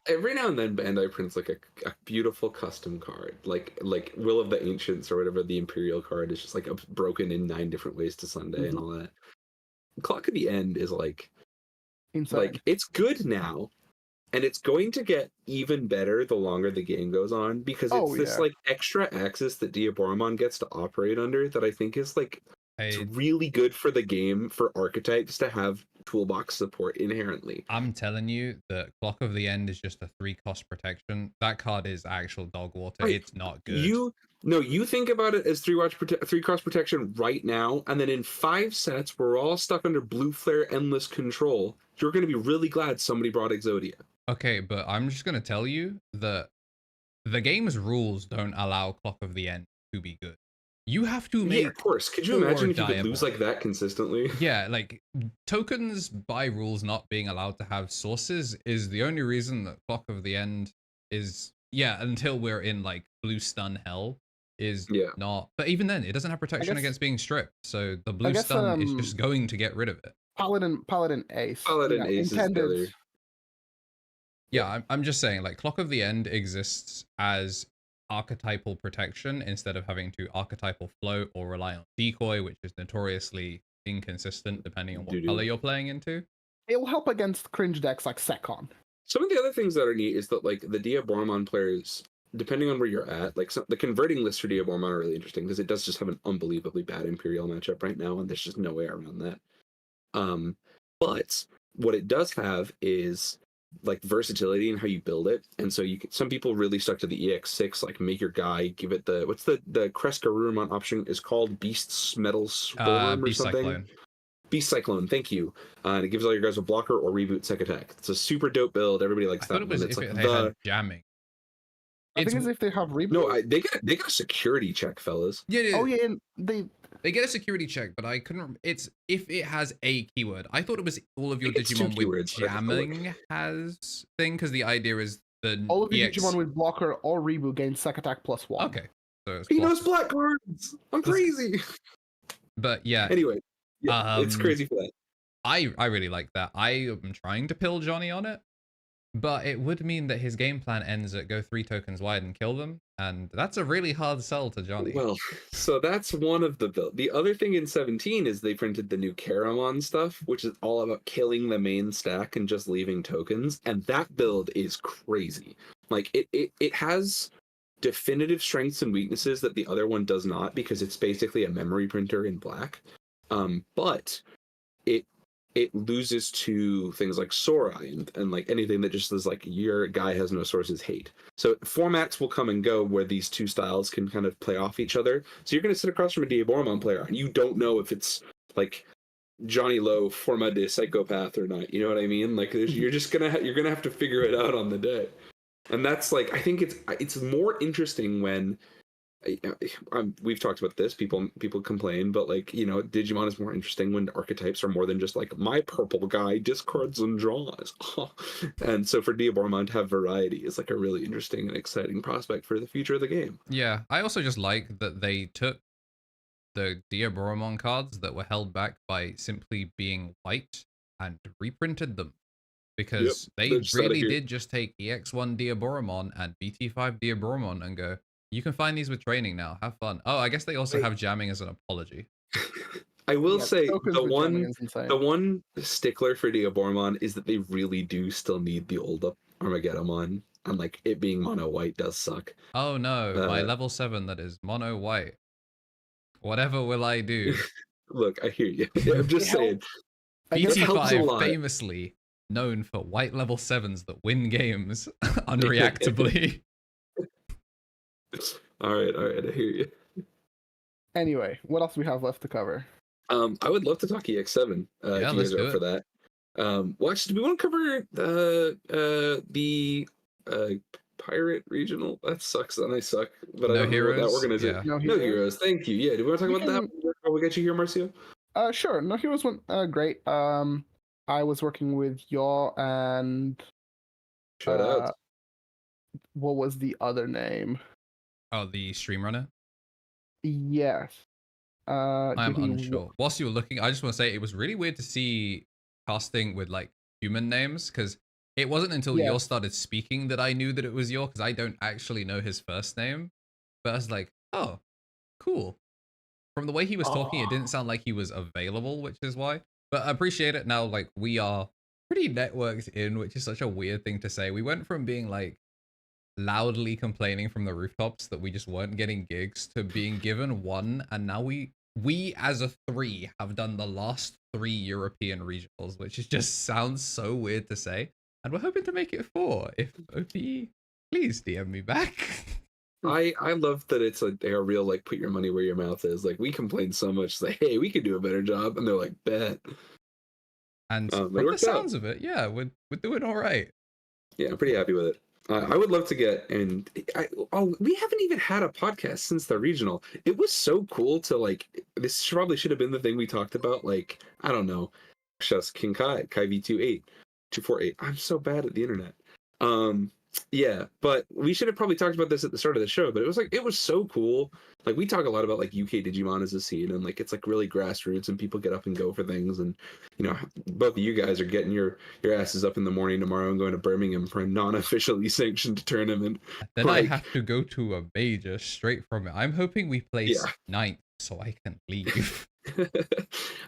Speaker 2: Every now and then, Bandai prints like a beautiful custom card, like Will of the Ancients or whatever. The Imperial card is just like broken in 9 different ways to Sunday and all that. Clock of the End is like insane. Like it's good now, and it's going to get even better the longer the game goes on because it's this like extra axis that Diaboromon gets to operate under that I think is like it's really good for the game for archetypes to have toolbox support inherently.
Speaker 1: I'm telling you, the Clock of the End is just a 3-cost protection. That card is actual dog water. Right. It's not good.
Speaker 2: You think about it as 3-cost protection right now, and then in 5 sets, we're all stuck under Blue Flare Endless Control. You're going to be really glad somebody brought Exodia.
Speaker 1: Okay, but I'm just going to tell you that the game's rules don't allow Clock of the End to be good. You have to make...
Speaker 2: Yeah, of course. Could you imagine if you could lose like that consistently?
Speaker 1: Yeah, like, tokens by rules not being allowed to have sources is the only reason that Clock of the End is... Yeah, until we're in, like, Blue Stun Hell is not... But even then, it doesn't have protection against being stripped, so the Blue Stun is just going to get rid of it.
Speaker 3: Paladin Ace.
Speaker 2: Paladin Ace is better.
Speaker 1: Yeah, I'm just saying, like, Clock of the End exists as archetypal protection instead of having to archetypal float or rely on decoy, which is notoriously inconsistent depending on what color you're playing into.
Speaker 3: It will help against cringe decks like Secon.
Speaker 2: Some of the other things that are neat is that like the Diaboromon players, depending on where you're at, like the converting lists for Diaboromon are really interesting because it does just have an unbelievably bad Imperial matchup right now, and there's just no way around that. But what it does have is like versatility in how you build it, and so you can, some people really stuck to the EX6, like make your guy, give it the what's the Kreskarurumon option is called Beast's Metal Storm or
Speaker 1: Beast
Speaker 2: something.
Speaker 1: Cyclone.
Speaker 2: Beast Cyclone, thank you. And it gives all your guys a blocker or reboot sec attack. It's a super dope build. Everybody likes that.
Speaker 1: I thought it was if
Speaker 2: like
Speaker 1: it had jamming.
Speaker 3: I think it's if they have reboot.
Speaker 2: No, they got a security check, fellas.
Speaker 1: Yeah.
Speaker 3: Oh yeah, and
Speaker 1: they get a security check, but I couldn't. It's if it has a keyword. I thought it was all of your
Speaker 2: It's
Speaker 1: Digimon with
Speaker 2: keywords,
Speaker 1: jamming has thing because the idea is the
Speaker 3: all of your
Speaker 1: EX...
Speaker 3: Digimon with blocker or reboot gain sec attack +1.
Speaker 1: Okay, so
Speaker 2: he knows black cards. I'm crazy.
Speaker 1: But yeah.
Speaker 2: Anyway, yeah, it's crazy for that.
Speaker 1: I really like that. I am trying to pill Johnny on it, but it would mean that his game plan ends at go 3 tokens wide and kill them, and that's a really hard sell to Johnny.
Speaker 2: Well, so that's one of the build. The other thing in 17 is they printed the new Karamon stuff, which is all about killing the main stack and just leaving tokens, and that build is crazy. Like it has definitive strengths and weaknesses that the other one does not, because it's basically a memory printer in black. But it loses to things like Sorai and like anything that just is like your guy has no sources hate. So formats will come and go where these two styles can kind of play off each other. So you're going to sit across from a Diaboromon player and you don't know if it's like Johnny Lowe Forma de Psychopath or not. You know what I mean? Like you're just you're gonna have to figure it out on the day. And that's like, I think it's more interesting when we've talked about this, people complain, but like, you know, Digimon is more interesting when archetypes are more than just like my purple guy discards and draws. And so for Diaboromon to have variety is like a really interesting and exciting prospect for the future of the game.
Speaker 1: Yeah, I also just like that they took the Diaboromon cards that were held back by simply being white and reprinted them, because they really did just take EX1 Diaboromon and BT5 Diaboromon and go, you can find these with training now. Have fun. Oh, I guess they also have jamming as an apology.
Speaker 2: I will say the one stickler for Diaboromon is that they really do still need the old Armageddon, and like it being mono white does suck.
Speaker 1: Oh no, my level 7 that is mono white. Whatever will I do?
Speaker 2: Look, I hear you. I'm just saying.
Speaker 1: BT5 famously known for white level 7s that win games unreactably.
Speaker 2: All right, I hear you.
Speaker 3: Anyway, what else do we have left to cover?
Speaker 2: I would love to talk EX7.
Speaker 1: Yeah,
Speaker 2: if you guys are up for that. Well, actually, do we want to cover the pirate regional? That sucks, and I suck. But
Speaker 1: no
Speaker 2: I don't
Speaker 1: heroes.
Speaker 2: know what that organization.
Speaker 3: Yeah.
Speaker 2: No heroes. Thank you. Yeah. Do we want to talk about that? How we get you here, Marcio?
Speaker 3: Sure. No heroes went great. I was working with Yaw and
Speaker 2: Shout out.
Speaker 3: What was the other name?
Speaker 1: Oh, the stream runner?
Speaker 3: Yes.
Speaker 1: I'm unsure. Whilst you were looking, I just want to say it was really weird to see casting with like human names, because it wasn't until Yor started speaking that I knew that it was Yor, because I don't actually know his first name. But I was like, oh, cool. From the way he was talking, it didn't sound like he was available, which is why. But I appreciate it now. Like, we are pretty networked in, which is such a weird thing to say. We went from being like loudly complaining from the rooftops that we just weren't getting gigs to being given one, and now we as a 3 have done the last 3 European regionals, which is just sounds so weird to say, and we're hoping to make it 4. If OP, please DM me back.
Speaker 2: I love that it's a real like put your money where your mouth is. Like, we complain so much, like, hey, we could do a better job, and they're like, bet.
Speaker 1: And from the sounds of it, yeah, we're doing all right.
Speaker 2: Yeah, I'm pretty happy with it. I would love to get, and we haven't even had a podcast since the regional. It was so cool to like, this probably should have been the thing we talked about. Like, I don't know, just King Kai V28, 248. I'm so bad at the internet. Yeah, but we should have probably talked about this at the start of the show, but it was so cool. Like we talk a lot about like UK Digimon as a scene, and like it's like really grassroots and people get up and go for things, and you know, both of you guys are getting your asses up in the morning tomorrow and going to Birmingham for a non-officially sanctioned tournament.
Speaker 1: Then
Speaker 2: like,
Speaker 1: I have to go to a major straight from it. I'm hoping we place ninth so I can leave.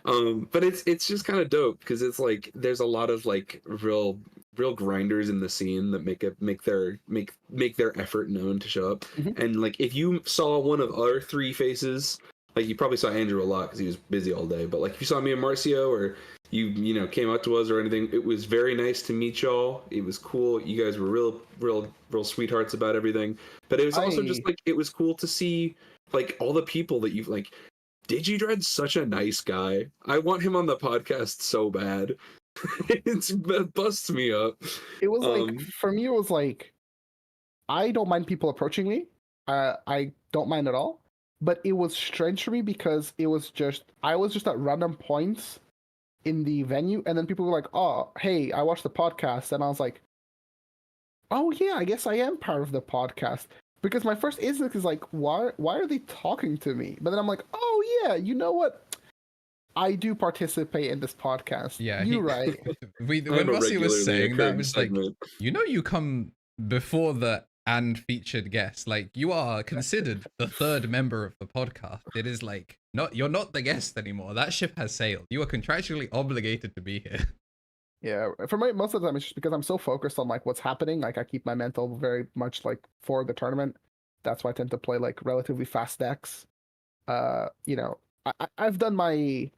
Speaker 2: But it's just kind of dope because it's like there's a lot of like real grinders in the scene that make their effort known to show up. And like if you saw one of our three faces, like you probably saw Andrew a lot because he was busy all day, but like if you saw me and Marcio, or you know came up to us or anything, it was very nice to meet y'all. It was cool. You guys were real sweethearts about everything. But it was also just like it was cool to see like all the people that you've like. Digidread's such a nice guy. I want him on the podcast so bad. It busts me up.
Speaker 3: It was like, for me, it was like, I don't mind people approaching me. I don't mind at all. But it was strange for me because I was just at random points in the venue, and then people were like, "Oh, hey, I watched the podcast," and I was like, "Oh yeah, I guess I am part of the podcast." Because my first instinct is like, why are they talking to me? But then I'm like, oh yeah, you know what? I do participate in this podcast.
Speaker 1: Yeah,
Speaker 3: you're right.
Speaker 1: When Rossi was saying that, was like, you know, you come before the and featured guest. Like, you are considered the third member of the podcast. It is like you're not the guest anymore. That ship has sailed. You are contractually obligated to be here.
Speaker 3: Yeah, for me, most of the time it's just because I'm so focused on like what's happening. Like I keep my mental very much like for the tournament. That's why I tend to play like relatively fast decks. You know, I've done my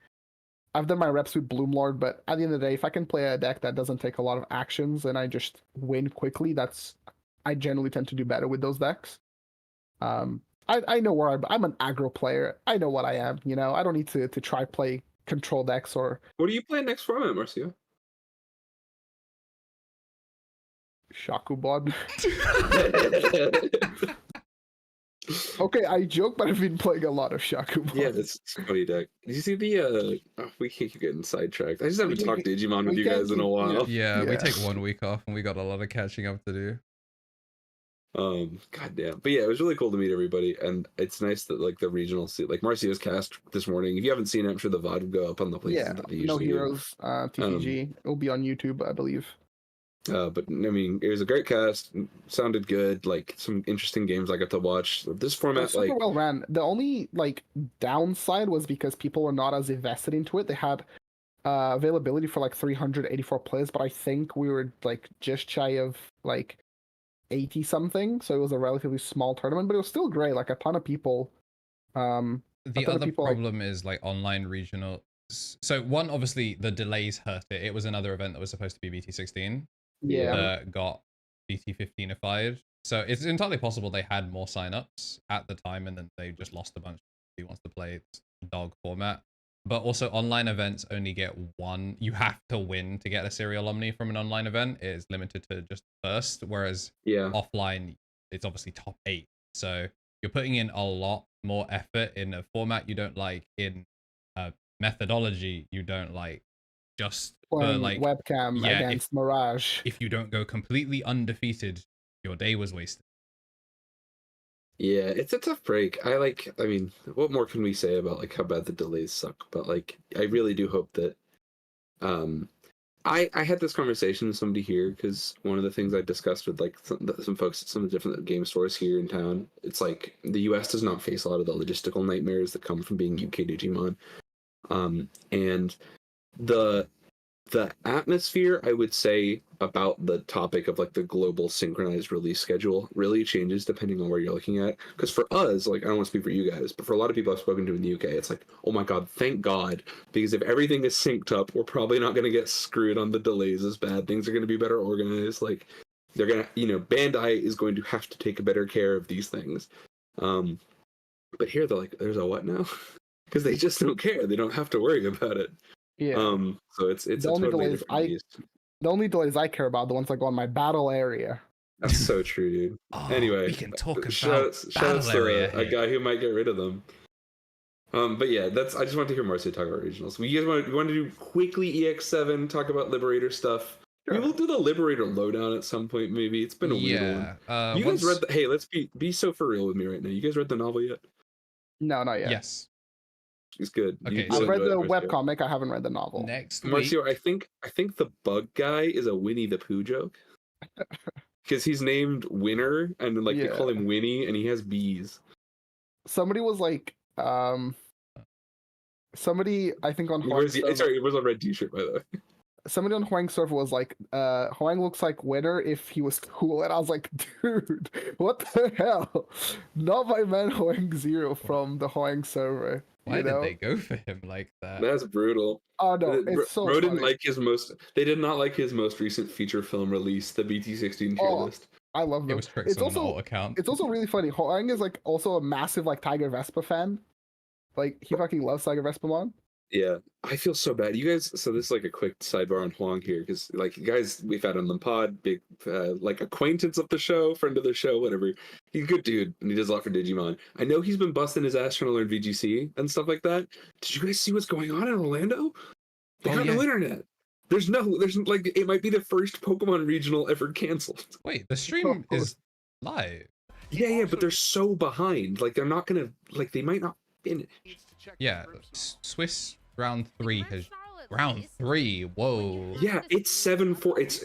Speaker 3: reps with Bloomlord, but at the end of the day, if I can play a deck that doesn't take a lot of actions and I just win quickly, I generally tend to do better with those decks. I know where I'm an aggro player. I know what I am. You know, I don't need to try play control decks or.
Speaker 2: What are you playing next format, Marcio?
Speaker 3: Shakubon. Okay, I joke, but I've been playing a lot of Shakubon.
Speaker 2: Yeah, that's a funny deck. Did you see the we keep getting sidetracked. I just haven't talked Digimon with you guys in a while.
Speaker 1: Yeah, we take 1 week off and we got a lot of catching up to do.
Speaker 2: Goddamn. But yeah, it was really cool to meet everybody, and it's nice that like the regional like Marcio's cast this morning. If you haven't seen it, I'm sure the VOD will go up on the places that they
Speaker 3: No
Speaker 2: usually
Speaker 3: Heroes, TCG. It'll be on YouTube, I believe.
Speaker 2: But I mean, it was a great cast. Sounded good. Like some interesting games I got to watch. This format,
Speaker 3: super
Speaker 2: like
Speaker 3: well ran. The only like downside was because people were not as invested into it. They had availability for like 384 players, but I think we were like just shy of like 80 something. So it was a relatively small tournament, but it was still great. Like a ton of people.
Speaker 1: The other problem is like online regional. So one, obviously the delays hurt it. It was another event that was supposed to be BT16. That got BT15ified. So it's entirely possible they had more signups at the time and then they just lost a bunch who wants to play dog format. But also online events only get one. You have to win to get a serial Omni from an online event. It is limited to just first, whereas offline it's obviously top 8. So you're putting in a lot more effort in a format you don't like, in a methodology you don't like, just for like
Speaker 3: webcam against Mirage.
Speaker 1: If you don't go completely undefeated, your day was wasted.
Speaker 2: Yeah, it's a tough break. I mean, what more can we say about like how bad the delays suck? But like, I really do hope that I had this conversation with somebody here because one of the things I discussed with like some folks at some of the different game stores here in town, it's like the US does not face a lot of the logistical nightmares that come from being UK Digimon. And the atmosphere, I would say, about the topic of like the global synchronized release schedule really changes depending on where you're looking at. Because for us, like, I don't want to speak for you guys, but for a lot of people I've spoken to in the UK, it's like, oh my god, thank god, because if everything is synced up, we're probably not going to get screwed on the delays as bad. Things are going to be better organized. Like, they're going to, Bandai is going to have to take better care of these things. But here they're like, there's a what now? Because they just don't care. They don't have to worry about it.
Speaker 3: Yeah.
Speaker 2: So it's the only delays
Speaker 3: the only delays I care about, the ones that go on my battle area.
Speaker 2: That's so true, dude. Anyway,
Speaker 1: we can talk about
Speaker 2: shout out to a guy who might get rid of them. But yeah, I just want to hear Marcy talk about regionals. You want to do quickly EX7, talk about Liberator stuff, We
Speaker 3: Sure.
Speaker 2: will do the Liberator lowdown at some point, maybe. It's been a weird one. You guys read the, hey, let's be so for real with me right now. You guys read the novel yet?
Speaker 3: No, not yet.
Speaker 1: Yes.
Speaker 2: It's good.
Speaker 1: Okay,
Speaker 3: I've read the
Speaker 2: Marcio.
Speaker 3: webcomic. I haven't read the novel.
Speaker 1: Next week.
Speaker 2: Marcio, I think the bug guy is a Winnie the Pooh joke. Because he's named Winner, and then, like, they call him Winnie, and he has bees.
Speaker 3: Somebody was like, somebody, I think on
Speaker 2: Sorry, it was a red t-shirt, by the way.
Speaker 3: Somebody on Huang server was like, Huang looks like Winner if he was cool. And I was like, dude, what the hell? Not my man Huang Zero from the Huang server.
Speaker 1: Why did they go for him like that?
Speaker 2: That's brutal.
Speaker 3: Oh no, it's so funny.
Speaker 2: Didn't like they did not like his most recent feature film release, the BT16 tier list.
Speaker 3: I love them.
Speaker 1: It was tricks on an alt account.
Speaker 3: It's also really funny. Huang is like also a massive like Tiger Vespa fan. Like he fucking loves Tiger Vespamon.
Speaker 2: Yeah, I feel so bad. You guys, so this is like a quick sidebar on Huang here, because like you guys, we've had on the pod, big like acquaintance of the show, friend of the show, whatever. He's a good dude, and he does a lot for Digimon. I know he's been busting his ass trying to learn VGC and stuff like that. Did you guys see what's going on in Orlando? They got no internet. There's like, it might be the first Pokemon regional ever canceled.
Speaker 1: Wait, the stream is live.
Speaker 2: Yeah, but they're so behind. Like they're not gonna, like they might not finish.
Speaker 1: Yeah, Swiss round 3 has round 3. Whoa.
Speaker 2: Yeah, it's 7-4. It's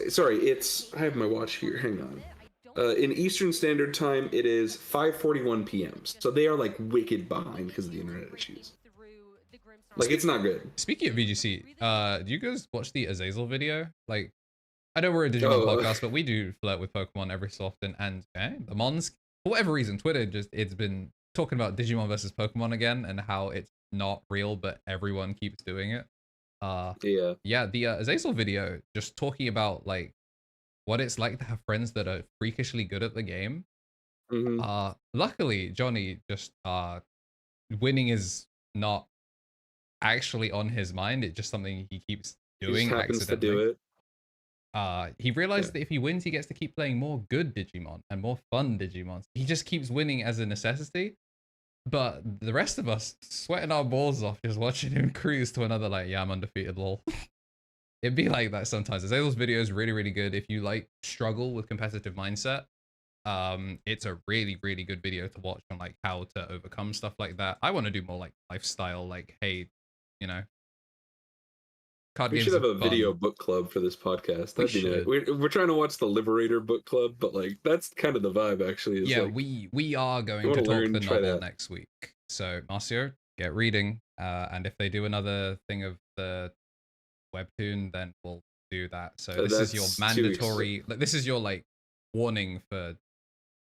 Speaker 2: I have my watch here. Hang on. In Eastern Standard Time, it is 5:41 p.m. So they are like wicked behind because of the internet issues. Like it's not good.
Speaker 1: Speaking of VGC, do you guys watch the Azazel video? Like, I know we're a Digimon podcast, but we do flirt with Pokemon every so often. And the Mons, for whatever reason, Twitter it's been talking about Digimon versus Pokemon again and how it's not real, but everyone keeps doing it. The Azazel video just talking about like what it's like to have friends that are freakishly good at the game. Luckily, Johnny just winning is not actually on his mind. It's just something he keeps doing accidentally. He realized that if he wins, he gets to keep playing more good Digimon and more fun Digimon. He just keeps winning as a necessity. But the rest of us sweating our balls off just watching him cruise to another, like, yeah, I'm undefeated, lol. It'd be like that sometimes. Azazel's video is really, really good. If you like struggle with competitive mindset, it's a really, really good video to watch on like how to overcome stuff like that. I want to do more like lifestyle, like, hey, you know, card games.
Speaker 2: We should have a video book club for this podcast. That'd be nice. We're trying to watch the Liberator book club, but like that's kind of the vibe actually.
Speaker 1: Yeah,
Speaker 2: like,
Speaker 1: we are going to talk the novel next week. So Marcio, get reading. And if they do another thing of the webtoon, then we'll do that. So this is your mandatory, like, this is your like warning for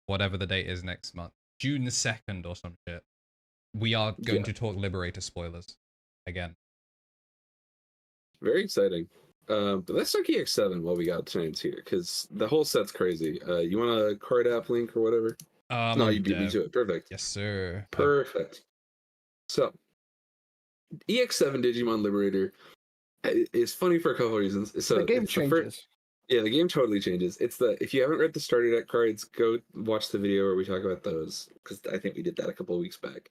Speaker 1: whatever the date is next month, June 2nd or some shit. We are going to talk Liberator spoilers again.
Speaker 2: Very exciting. But let's talk EX7 while we got TommyNT here, because the whole set's crazy. You want a card app link or whatever? No, you beat me to it. Perfect.
Speaker 1: Yes, sir.
Speaker 2: Perfect. So, EX7 Digimon Liberator is funny for a couple of reasons. So
Speaker 3: the game changes.
Speaker 2: The game totally changes. If you haven't read the starter deck cards, go watch the video where we talk about those, because I think we did that a couple of weeks back.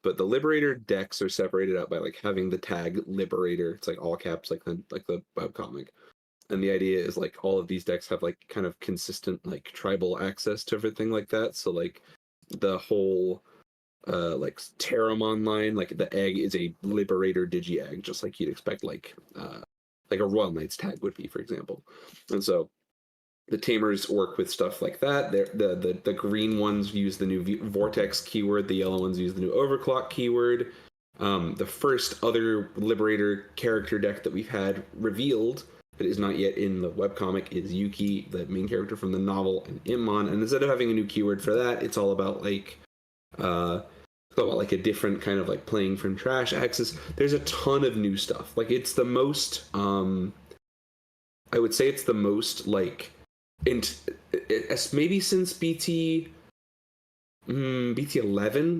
Speaker 2: But the Liberator decks are separated out by like having the tag Liberator. It's like all caps, like the webcomic. And the idea is like all of these decks have like kind of consistent like tribal access to everything like that. So like the whole like Terramon line, like the egg is a Liberator Digi egg, just like you'd expect like a Royal Knights tag would be, for example. And so the tamers work with stuff like that. The green ones use the new Vortex keyword. The yellow ones use the new Overclock keyword. The first other Liberator character deck that we've had revealed that is not yet in the webcomic is Yuki, the main character from the novel, and Immon. And instead of having a new keyword for that, it's all about like a different kind of like playing from trash axis. There's a ton of new stuff. Like it's the most I would say it's the most like maybe since BT11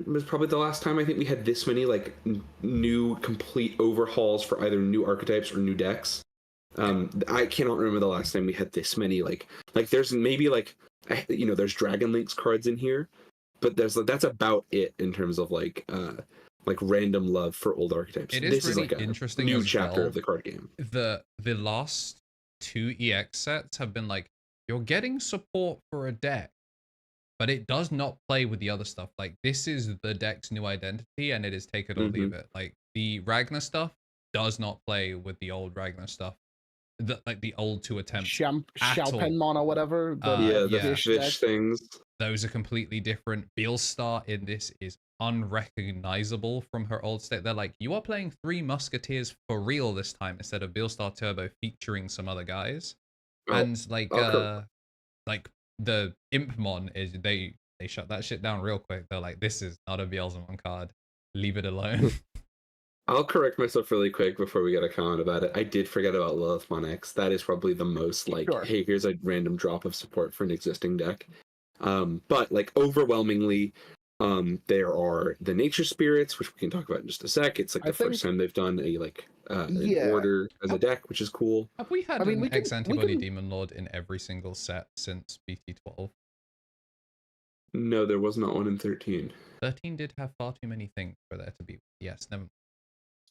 Speaker 2: was probably the last time I think we had this many like new complete overhauls for either new archetypes or new decks. I cannot remember the last time we had this many like there's maybe like there's Dragon Links cards in here, but that's about it in terms of like random love for old archetypes.
Speaker 1: It is
Speaker 2: this
Speaker 1: really
Speaker 2: is like a
Speaker 1: interesting
Speaker 2: new
Speaker 1: as
Speaker 2: chapter
Speaker 1: well.
Speaker 2: of the card game.
Speaker 1: The last two EX sets have been like, you're getting support for a deck, but it does not play with the other stuff. Like, this is the deck's new identity, and it is take it or leave it. Like, the Ragnar stuff does not play with the old Ragnar stuff. Like the old two attempts.
Speaker 3: Xiaopenmon or whatever.
Speaker 2: The fish things.
Speaker 1: Those are completely different. Beelstar in this is unrecognizable from her old state. They're like, you are playing Three Musketeers for real this time instead of Beelstar Turbo featuring some other guys. And like the Impmon is they shut that shit down real quick. They're like, this is not a Beelzemon card. Leave it alone.
Speaker 2: I'll correct myself really quick before we get a comment about it. I did forget about Lilithmon X. That is probably the most like, hey, here's a random drop of support for an existing deck. But like overwhelmingly, there are the nature spirits, which we can talk about in just a sec. It's like the first time they've done a like an order as a deck, which is cool.
Speaker 1: Have we had an X Antibody Demon Lord in every single set since BT12?
Speaker 2: No, there was not one in 13.
Speaker 1: 13 did have far too many things for there to be. Yes, never.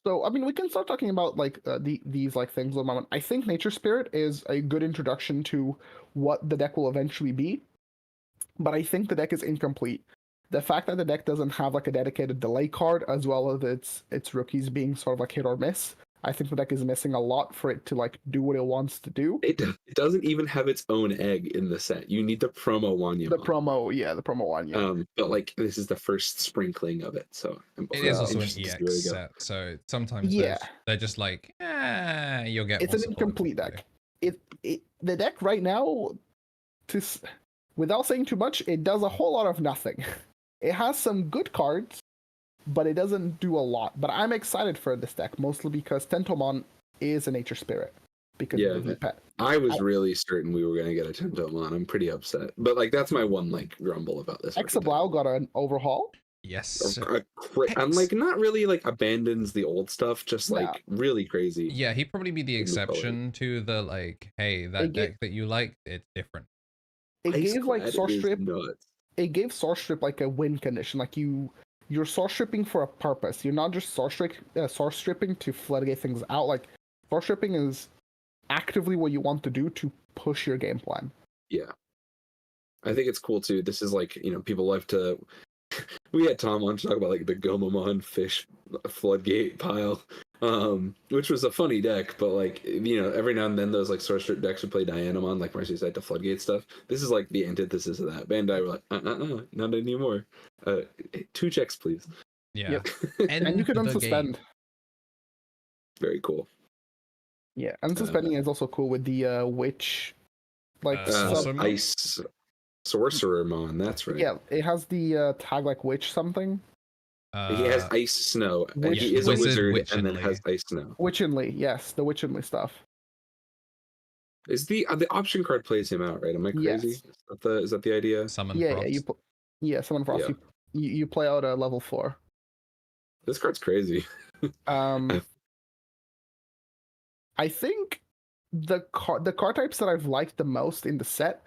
Speaker 3: So, I mean, we can start talking about like these like things a moment. I think Nature Spirit is a good introduction to what the deck will eventually be, but I think the deck is incomplete. The fact that the deck doesn't have like a dedicated delay card, as well as its rookies being sort of like hit or miss, I think the deck is missing a lot for it to like do what it wants to do.
Speaker 2: It doesn't even have its own egg in the set. You need the promo Wanyamon.
Speaker 3: The promo Wanyamon.
Speaker 2: But like this is the first sprinkling of it, so
Speaker 1: it is also an EX set. So sometimes they're just like, you'll get.
Speaker 3: It's an incomplete deck. The deck right now, without saying too much, it does a whole lot of nothing. It has some good cards, but it doesn't do a lot. But I'm excited for this deck, mostly because Tentomon is a Nature Spirit. Because of the pet.
Speaker 2: I was really certain we were going to get a Tentomon. I'm pretty upset. But like that's my one like grumble about this.
Speaker 3: Exablau got an overhaul.
Speaker 1: Yes.
Speaker 2: And like not really like abandons the old stuff, just like really crazy.
Speaker 1: Yeah, he'd probably be the exception to the like, hey, that deck that you like, it's different.
Speaker 3: It gave like Source Strip. It gave Source Strip like a win condition. Like you're Source Stripping for a purpose. You're not just Source Stripping to floodgate things out. Like Source Stripping is actively what you want to do to push your game plan.
Speaker 2: Yeah. I think it's cool too. This is like, people love to we had Tom on to talk about like the Gomamon fish floodgate pile. Which was a funny deck, but like every now and then those like Source Strip decks would play Dianamon, like Marcy said, to floodgate stuff. This is like the antithesis of that. Bandai were like, not anymore. 2 checks, please.
Speaker 1: Yeah,
Speaker 3: and you can unsuspend.
Speaker 2: Very cool.
Speaker 3: Yeah, unsuspending is also cool with the witch, like
Speaker 2: ice Sorcerermon. That's right.
Speaker 3: Yeah, it has the tag like witch something.
Speaker 2: He has ice snow, and he is a wizard, and then has ice snow.
Speaker 3: Witchenly, yes, the Witchenly stuff.
Speaker 2: Is the option card plays him out, right? Am I crazy? Yes. Is that the idea?
Speaker 1: Summon Frost.
Speaker 3: Summon Frost. Yeah. You play out a level 4.
Speaker 2: This card's crazy.
Speaker 3: I think the card types that I've liked the most in the set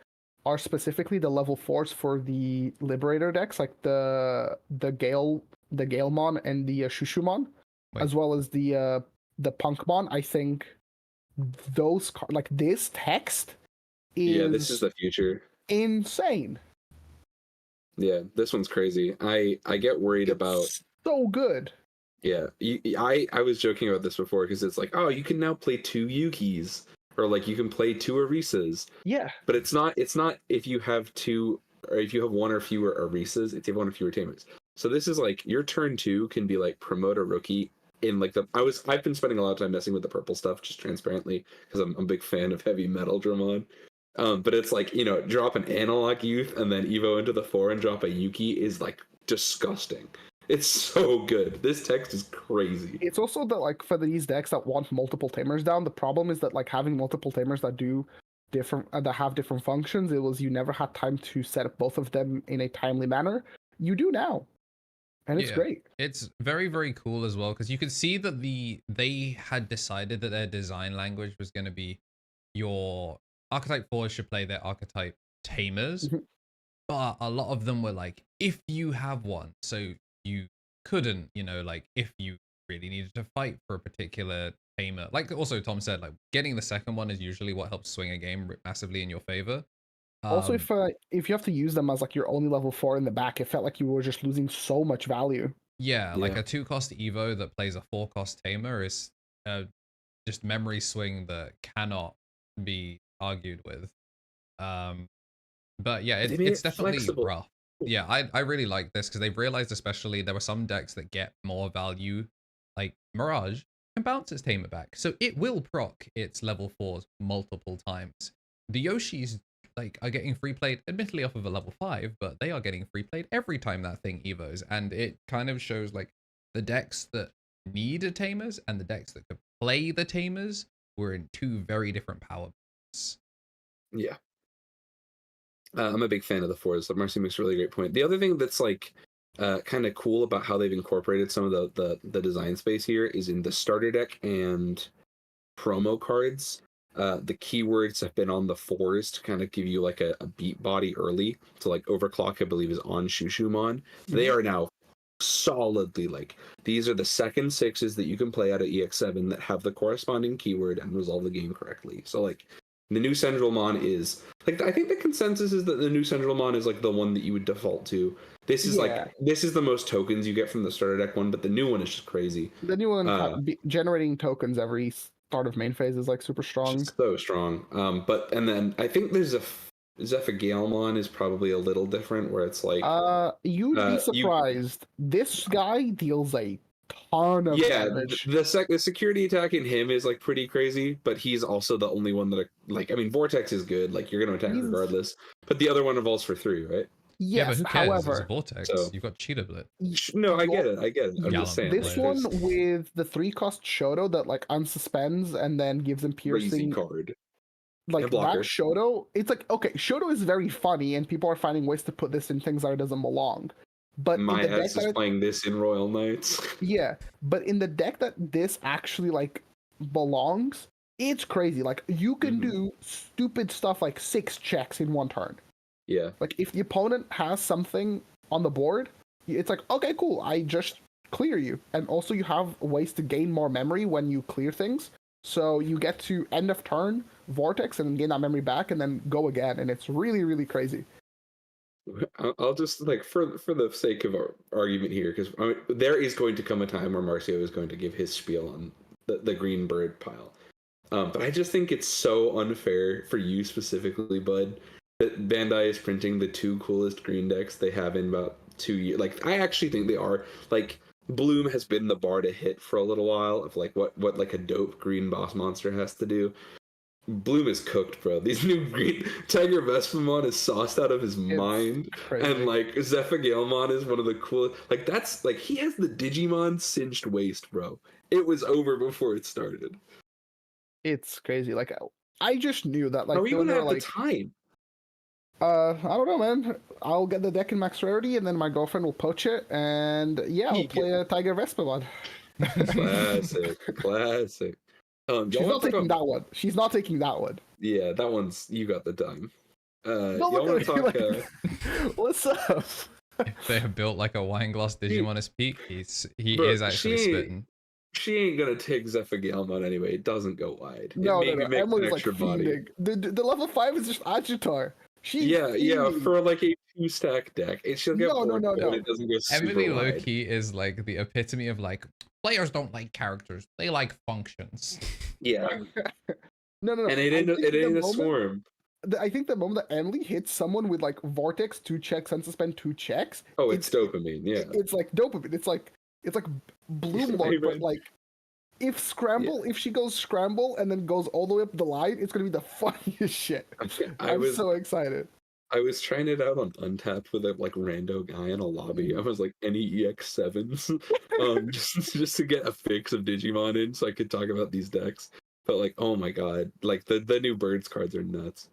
Speaker 3: are specifically the level 4s for the Liberator decks, like the Galemon and the Shushumon, as well as the Punkmon. I think those like this text is
Speaker 2: this is the future.
Speaker 3: Insane.
Speaker 2: Yeah, this one's crazy. I get worried about
Speaker 3: so good.
Speaker 2: Yeah, I was joking about this before because it's like, oh, you can now play 2 Yukis, or like you can play 2 Arisas.
Speaker 3: Yeah,
Speaker 2: but it's not if you have 2 or if you have 1 or fewer Arisas, it's if you have 1 or fewer Tamers. So this is like your turn 2 can be like promote a rookie in like I've been spending a lot of time messing with the purple stuff just transparently because I'm a big fan of heavy metal Dramon. But it's like, drop an analog youth and then Evo into the 4 and drop a Yuki is like disgusting. It's so good. This text is crazy.
Speaker 3: It's also that like for these decks that want multiple Tamers down, the problem is that like having multiple Tamers that do different that have different functions, you never had time to set up both of them in a timely manner. You do now. And it's great.
Speaker 1: It's very, very cool as well, because you could see that they had decided that their design language was going to be your archetype 4s should play their archetype tamers, but a lot of them were like, if you have one, so you couldn't, like if you really needed to fight for a particular tamer. Like also Tom said, like getting the second one is usually what helps swing a game massively in your favor.
Speaker 3: Also, if you have to use them as like your only level 4 in the back, it felt like you were just losing so much value.
Speaker 1: Yeah, like a 2-cost Evo that plays a 4-cost tamer is just memory swing that cannot be argued with. But yeah, it's definitely
Speaker 2: flexible.
Speaker 1: rough. Yeah, I really like this because they've realized especially there were some decks that get more value. Like Mirage can bounce its tamer back, so it will proc its level 4s multiple times. The Yoshis like are getting free played, admittedly off of a level 5, but they are getting free played every time that thing evos, and it kind of shows like the decks that need a tamers and the decks that could play the tamers were in two very different power bands.
Speaker 2: Yeah. I'm a big fan of the 4s. So Marcy makes a really great point. The other thing that's like kind of cool about how they've incorporated some of the design space here is in the starter deck and promo cards. The keywords have been on the 4s to kind of give you like a beat body early. So like Overclock, I believe, is on Shushumon. They are now solidly like these are the second 6s that you can play out of EX7 that have the corresponding keyword and resolve the game correctly. So like the new Central Mon is like I think the consensus is that the new Central Mon is like the one that you would default to. This is like this is the most tokens you get from the starter deck one, but the new one is just crazy.
Speaker 3: The new one generating tokens every start of main phase is like super strong.
Speaker 2: So strong. And then I think there's a Zephygalmon is probably a little different where it's like
Speaker 3: you'd be surprised. This guy deals a ton of damage.
Speaker 2: The security attack in him is like pretty crazy, but he's also the only one that like I mean Vortex is good, like you're gonna attack regardless. But the other one evolves for 3, right?
Speaker 3: Yes,
Speaker 1: yeah, but who cares?
Speaker 3: However,
Speaker 1: it's a Vortex.
Speaker 2: So,
Speaker 1: you've got Cheetah Blitz.
Speaker 2: No, I get it. I'm just saying.
Speaker 3: This one with the 3-cost Shoto that like unsuspends and then gives him piercing
Speaker 2: card.
Speaker 3: Like that Shoto, it's like okay, Shoto is very funny and people are finding ways to put this in things that it doesn't belong. But
Speaker 2: my ass is playing this in Royal Knights.
Speaker 3: Yeah, but in the deck that this actually like belongs, it's crazy. Like you can do stupid stuff like 6 checks in 1 turn.
Speaker 2: Yeah.
Speaker 3: Like if the opponent has something on the board, it's like okay, cool. I just clear you, and also you have ways to gain more memory when you clear things. So you get to end of turn, Vortex, and gain that memory back, and then go again, and it's really, really crazy.
Speaker 2: I'll just like for the sake of our argument here, because I mean, there is going to come a time where Marcio is going to give his spiel on the green bird pile, but I just think it's so unfair for you specifically, Bud, that Bandai is printing the 2 coolest green decks they have in about 2 years. Like I actually think they are like. Bloom has been the bar to hit for a little while of like what like a dope green boss monster has to do. Bloom is cooked, bro. These new green Tiger Vespamon is sauced out of his mind, and like Zephygalmon is one of the coolest. Like that's like he has the Digimon cinched waist, bro. It was over before it started.
Speaker 3: It's crazy. Like I just knew that. Like
Speaker 2: are we gonna have the time?
Speaker 3: I don't know, man. I'll get the deck in max rarity, and then my girlfriend will poach it, and yeah, I'll play a Tiger Vespamon.
Speaker 2: Classic.
Speaker 3: She's not taking that one. She's not taking that one.
Speaker 2: Yeah, that one's you got the time.
Speaker 3: Y'all want to talk? What's up?
Speaker 1: If they have built like a wine glass Digimon as peak, he is actually spitting.
Speaker 2: She ain't gonna take Zephygalmon anyway. It doesn't go wide.
Speaker 3: No. Emily's like feeding. The level 5 is just Agitar.
Speaker 2: For like a 2-stack deck. She'll get bored, but it doesn't go super
Speaker 1: Emily
Speaker 2: wide.
Speaker 1: Loki is like the epitome of like players don't like characters, they like functions.
Speaker 2: Yeah.
Speaker 3: No.
Speaker 2: And it ain't a swarm.
Speaker 3: I think the moment that Emily hits someone with like Vortex 2 checks and suspend 2 checks.
Speaker 2: Oh, it's dopamine. Yeah.
Speaker 3: It's like dopamine. It's like Bloom Lord, but like. If she goes scramble and then goes all the way up the line, it's gonna be the funniest shit. I'm so excited.
Speaker 2: I was trying it out on Untapped with a like rando guy in a lobby. I was like any EX7s, just to get a fix of Digimon in, so I could talk about these decks. But like, oh my god, like the new birds cards are nuts.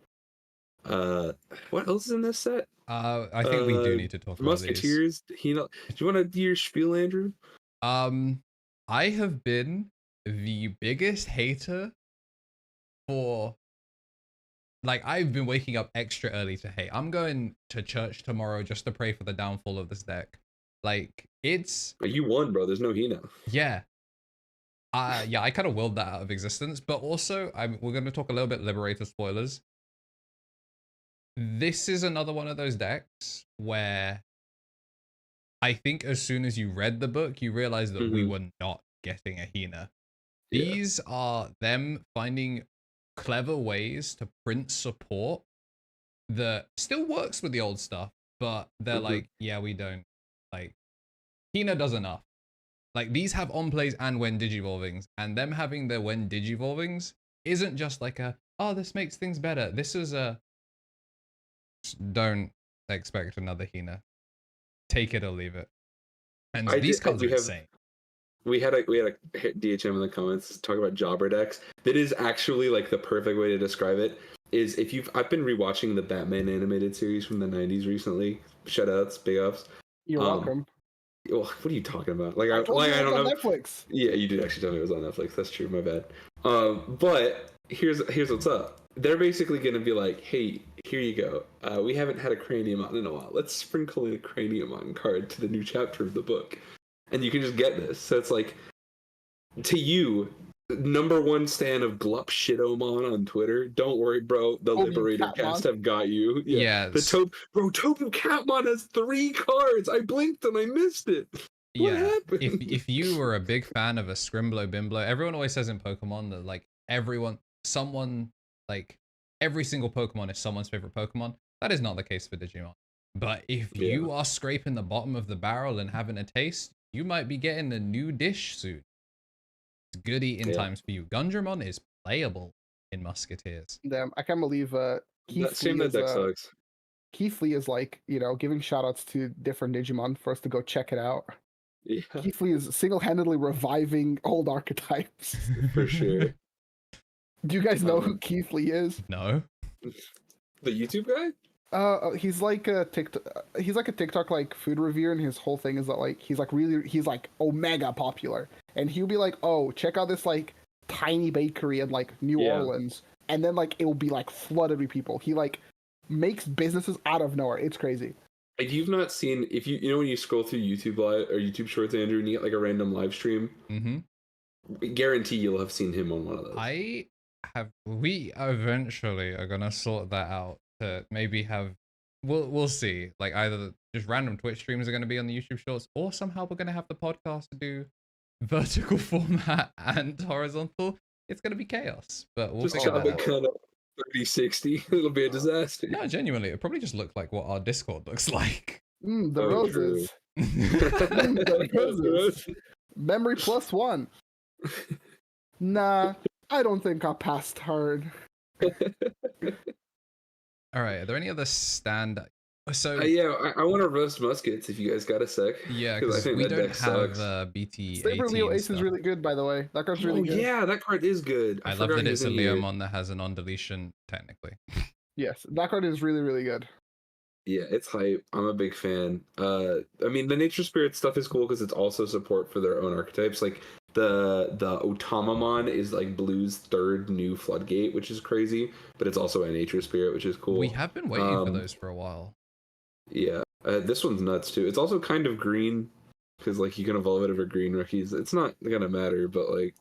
Speaker 2: What else is in this set?
Speaker 1: I think we do need to talk about
Speaker 2: Musketeers. Do you want to do your spiel, Andrew?
Speaker 1: I have been the biggest hater for like I've been waking up extra early to hate. I'm going to church tomorrow just to pray for the downfall of this deck. Like it's
Speaker 2: you won, bro. There's no Hina.
Speaker 1: Yeah. Yeah, I kind of willed that out of existence, but also we're going to talk a little bit Liberator spoilers. This is another one of those decks where I think as soon as you read the book, you realize that we were not getting a Hina. These are them finding clever ways to print support that still works with the old stuff, but they're like, yeah, we don't, like, Hina does enough. Like, these have on plays and when digivolvings, and them having their when digivolvings isn't just like a, oh, this makes things better. This is a, don't expect another Hina. Take it or leave it. And these cards are insane.
Speaker 2: We had a DHM in the comments talk about jobber decks. That is actually like the perfect way to describe it. Is I've been rewatching the Batman animated series from the 90s recently. Shoutouts, big ups.
Speaker 3: You're welcome.
Speaker 2: Well, what are you talking about? Like
Speaker 3: I told you it was on Netflix.
Speaker 2: Yeah, you did actually tell me it was on Netflix. That's true. My bad. But here's what's up. They're basically gonna be like, hey, here you go. We haven't had a Craniumon in a while. Let's sprinkle in a Craniumon card to the new chapter of the book, and you can just get this. So it's like, to you, #1 stan of Glup Shitomon on Twitter, don't worry, bro. The Liberator cast have got you.
Speaker 1: Yeah.
Speaker 2: Tobu Catmon has 3 cards. I blinked and I missed it. What happened?
Speaker 1: If you were a big fan of a Scrimblow Bimblow, everyone always says in Pokemon that like every single Pokemon is someone's favorite Pokemon. That is not the case for Digimon. But if you are scraping the bottom of the barrel and having a taste, you might be getting a new dish soon. It's good eating times for you. Gundramon is playable in Musketeers.
Speaker 3: Damn, I can't believe Keith Lee is like, giving shoutouts to different Digimon for us to go check it out.
Speaker 2: Yeah.
Speaker 3: Keith Lee is single-handedly reviving old archetypes.
Speaker 2: For sure.
Speaker 3: Do you guys know who Keith Lee is?
Speaker 1: No.
Speaker 2: The YouTube guy?
Speaker 3: He's like a TikTok like food reviewer, and his whole thing is that like he's like omega popular, and he'll be like, oh, check out this like tiny bakery in like New Orleans, and then like it will be like flooded with people. He like makes businesses out of nowhere. It's crazy.
Speaker 2: If you've not seen, if you know when you scroll through YouTube Live or YouTube Shorts, Andrew, and you get like a random live stream, guarantee you'll have seen him on one of those.
Speaker 1: We eventually are gonna sort that out to maybe have, we'll see, like either just random Twitch streams are gonna be on the YouTube Shorts, or somehow we're gonna have the podcast to do vertical format and horizontal. It's gonna be chaos, but we'll figure that out.
Speaker 2: Kind of 30-60. It'll be a disaster.
Speaker 1: No, genuinely, it probably just looked like what our Discord looks like.
Speaker 3: The roses. The roses. Memory +1. Nah, I don't think I passed hard.
Speaker 1: All right, are there any other So
Speaker 2: I want to roast muskets if you guys got a sec.
Speaker 1: Yeah, because we don't have BT.
Speaker 3: Saber Leo Ace is really good, by the way. That card's really good.
Speaker 2: Yeah, that card is good.
Speaker 1: I love that it's a Leomon that has an on deletion technically.
Speaker 3: Yes, that card is really, really good.
Speaker 2: Yeah, it's hype. I'm a big fan. I mean, the Nature Spirit stuff is cool because it's also support for their own archetypes. Like the Otamamon is like Blue's 3rd new Floodgate, which is crazy, but it's also a Nature Spirit, which is cool.
Speaker 1: We have been waiting for those for a while.
Speaker 2: Yeah, this one's nuts too. It's also kind of green because like you can evolve it over green rookies. It's not gonna matter, but like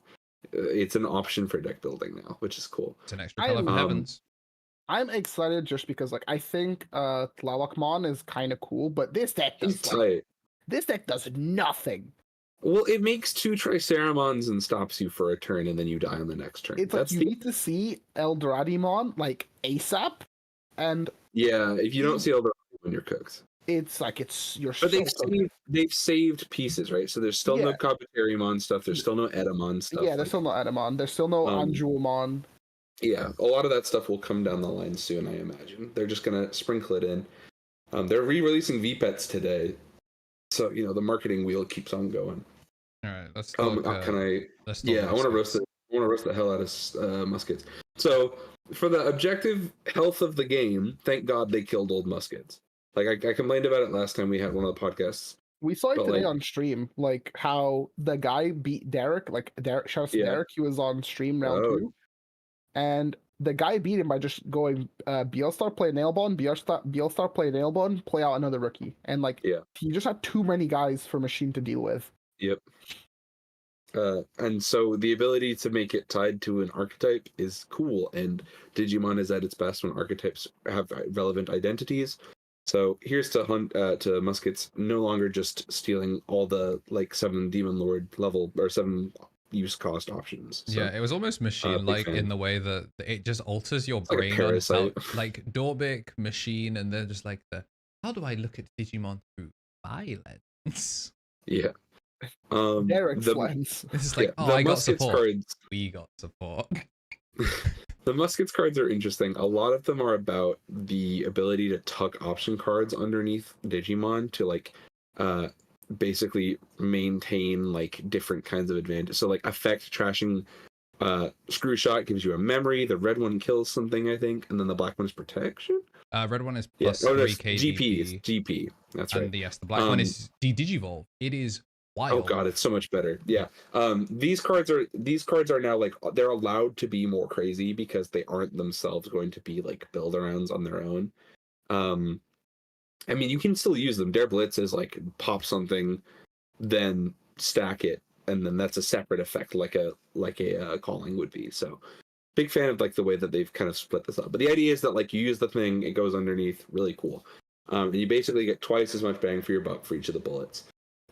Speaker 2: it's an option for deck building now, which is cool.
Speaker 1: It's an extra color for Heavens.
Speaker 3: I'm excited just because like I think Tlalokmon is kind of cool, but this deck does this deck does nothing.
Speaker 2: Well, it makes 2 Triceramons and stops you for a turn, and then you die on the next turn.
Speaker 3: It's like you need to see Eldoradimon like ASAP, and
Speaker 2: if you don't see Eldoradimon, you're cooked.
Speaker 3: It's like you're.
Speaker 2: But they've saved pieces, right? So there's still no Kabuterimon stuff. There's still no Edamon stuff.
Speaker 3: Yeah, there's still no Edamon. There's still no Anjulmon.
Speaker 2: Yeah, a lot of that stuff will come down the line soon, I imagine. They're just gonna sprinkle it in. They're re-releasing VPETs today, so the marketing wheel keeps on going.
Speaker 1: All right, let's talk.
Speaker 2: I want to roast it. I want to roast the hell out of muskets. So for the objective health of the game, thank God they killed old muskets. Like I complained about it last time we had one of the podcasts.
Speaker 3: We saw it today on stream, like how the guy beat Derek. Like shout out to Derek. He was on stream round 2. And the guy beat him by just going Beelstar, play Nailbone, Beelstar, play Nailbone, play out another rookie. And he just had too many guys for Machine to deal with.
Speaker 2: Yep. And so the ability to make it tied to an archetype is cool, and Digimon is at its best when archetypes have relevant identities. So here's to to Muskets no longer just stealing all the like 7 Demon Lord level or 7 use cost options. So,
Speaker 1: yeah, it was almost machine-like in the way that it just alters your
Speaker 2: it's like
Speaker 1: brain on how,
Speaker 2: parasite.
Speaker 1: like Dorbic, machine, and they're just like how do I look at Digimon through my lens?
Speaker 2: Yeah.
Speaker 3: Derek's
Speaker 2: The
Speaker 3: lens.
Speaker 1: This is like, oh,
Speaker 2: the
Speaker 1: I got
Speaker 2: Muskets
Speaker 1: support.
Speaker 2: cards.
Speaker 1: We got support.
Speaker 2: The Muskets cards are interesting. A lot of them are about the ability to tuck option cards underneath Digimon to like basically maintain like different kinds of advantage. So like effect trashing screw shot gives you a memory, the red one kills something, I think, and then the black one is protection.
Speaker 1: Red one is
Speaker 2: Yeah.
Speaker 1: plus
Speaker 2: Oh,
Speaker 1: 3
Speaker 2: that's GP. It's
Speaker 1: KBP.
Speaker 2: GP. That's right.
Speaker 1: And yes, the black one is Digivolve. It is wild.
Speaker 2: Oh god, it's so much better. Yeah. These cards are now like they're allowed to be more crazy because they aren't themselves going to be like build arounds on their own. I mean, you can still use them. Their Blitz is like pop something, then stack it, and then that's a separate effect, like a calling would be. So, big fan of like the way that they've kind of split this up. But the idea is that like you use the thing, it goes underneath, really cool, and you basically get twice as much bang for your buck for each of the bullets.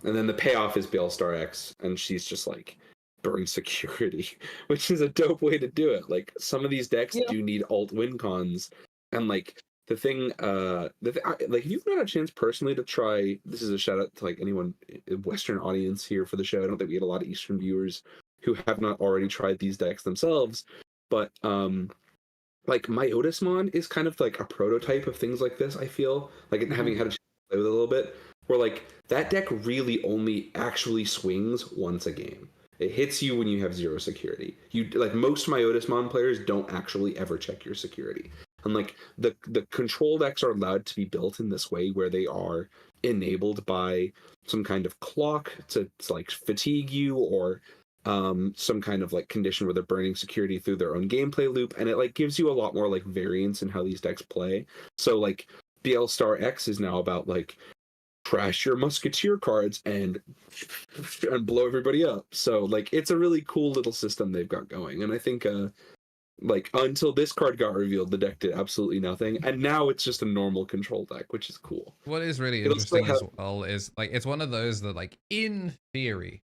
Speaker 2: And then the payoff is Star X, and she's just like burn security, which is a dope way to do it. Like some of these decks do need alt win cons, and like the thing, like if you've not had a chance personally to try, this is a shout out to like anyone Western audience here for the show. I don't think we get a lot of Eastern viewers who have not already tried these decks themselves, but like Myotismon is kind of like a prototype of things like this. I feel like having had a chance to play with it a little bit, where like that deck really only actually swings once a game. It hits you when you have 0 security. You like most Myotismon players don't actually ever check your security. And like the control decks are allowed to be built in this way where they are enabled by some kind of clock to like fatigue you, or some kind of like condition where they're burning security through their own gameplay loop, and it like gives you a lot more like variance in how these decks play. So like Star X is now about like trash your musketeer cards and blow everybody up. So like it's a really cool little system they've got going, and I think like until this card got revealed, the deck did absolutely nothing, and now it's just a normal control deck, which is cool.
Speaker 1: What is really interesting as well is like it's one of those that like in theory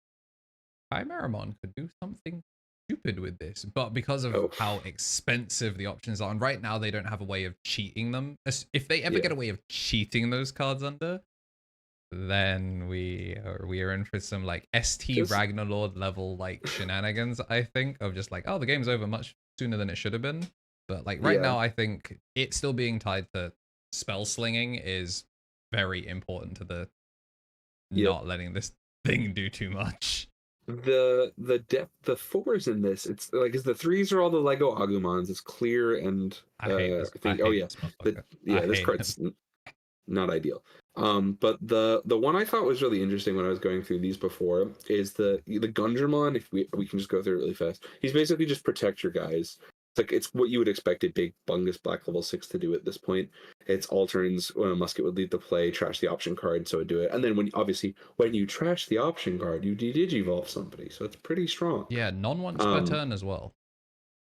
Speaker 1: Chimeramon could do something stupid with this, but because of how expensive the options are, and right now they don't have a way of cheating them. If they ever get a way of cheating those cards under, then we are in for some like ST Ragnarlord level like shenanigans, I think, of just like, oh, the game's over much sooner than it should have been. But like right now, I think it still being tied to spell slinging is very important to the not letting this thing do too much.
Speaker 2: The depth, the 4s in this, it's like, is the 3s are all the Lego Agumons. It's clear and
Speaker 1: I hate this.
Speaker 2: This card's not ideal. But the one I thought was really interesting when I was going through these before is the Gundramon. If we can just go through it really fast. He's basically just protect your guys. It's like it's what you would expect a big bungus black level 6 to do at this point. It's all turns when a musket would lead the play, trash the option card, so it do it. And then when you trash the option card, you digivolve somebody. So it's pretty strong.
Speaker 1: Yeah, non-once per turn as well.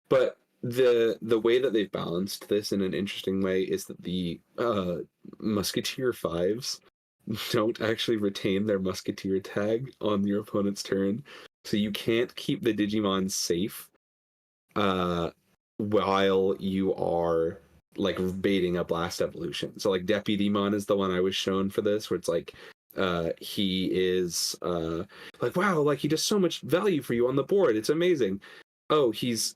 Speaker 2: But the way that they've balanced this in an interesting way is that the Musketeer 5s don't actually retain their Musketeer tag on your opponent's turn. So you can't keep the Digimon safe while you are like baiting a blast evolution. So like Deputymon is the one I was shown for this, where it's like he is like, wow, like he does so much value for you on the board. It's amazing. Oh, he's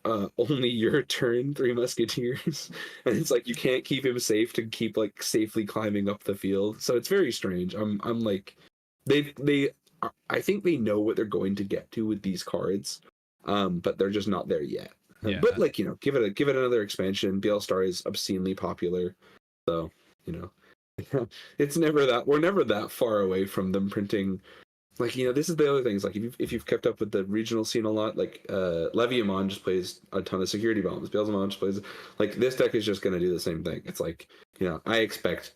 Speaker 2: only your turn, 3 musketeers. And it's like you can't keep him safe to keep like safely climbing up the field. So it's very strange. I'm like I think they know what they're going to get to with these cards. But they're just not there yet.
Speaker 1: Yeah.
Speaker 2: But like, give it another expansion. Star is obscenely popular. So, it's never that we're never that far away from them printing. Like, this is the other thing. Is like if you've kept up with the regional scene a lot, like Leviamon just plays a ton of security bombs. Beelzemon just plays, like, this deck is just gonna do the same thing. It's like, I expect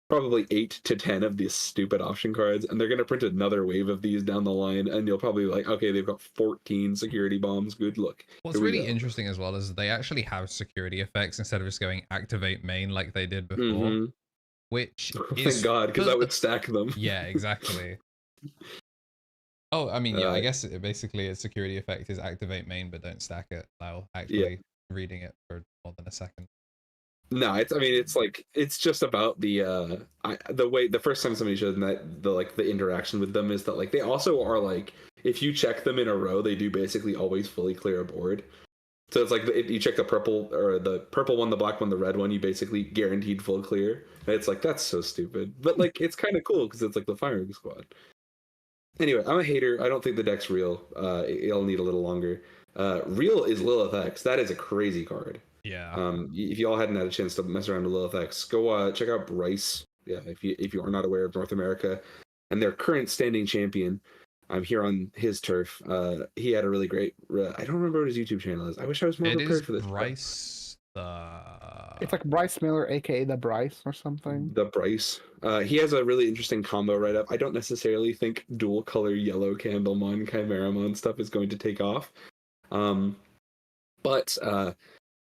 Speaker 2: probably 8 to 10 of these stupid option cards, and they're going to print another wave of these down the line, and you'll probably be like, okay, they've got 14 security bombs. Good luck.
Speaker 1: What's really interesting as well is they actually have security effects instead of just going activate main like they did before, which is
Speaker 2: thank God, because I would stack them.
Speaker 1: Yeah, exactly. Oh, I mean, yeah, I guess basically its security effect is activate main, but don't stack it while actually reading it for more than a second.
Speaker 2: No, it's just about the way the first time somebody showed that the interaction with them is that like they also are like, if you check them in a row, they do basically always fully clear a board. So it's like if you check the purple one, the black one, the red one, you basically guaranteed full clear. And it's like, that's so stupid, but like it's kind of cool because it's like the firing squad. Anyway, I'm a hater. I don't think the deck's real. It'll need a little longer. Real is Lilith X. That is a crazy card.
Speaker 1: Yeah.
Speaker 2: If you all hadn't had a chance to mess around with Lilith X, go check out Bryce. Yeah, if you are not aware of North America and their current standing champion, I'm here on his turf. He had a really great. I don't remember what his YouTube channel is. I wish I was more prepared for this.
Speaker 1: Bryce.
Speaker 3: It's like Bryce Miller, aka the Bryce or something.
Speaker 2: The Bryce. He has a really interesting combo right up. I don't necessarily think dual color yellow Candlemon, Chimeramon stuff is going to take off. But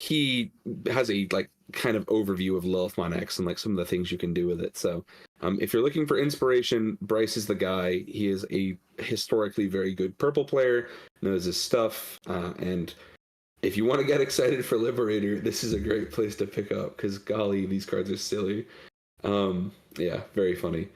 Speaker 2: he has a like kind of overview of Lilithmon X and like some of the things you can do with it. So if you're looking for inspiration, Bryce is the guy. He is a historically very good purple player, knows his stuff, and if you want to get excited for Liberator, this is a great place to pick up because golly, these cards are silly. Yeah, very funny.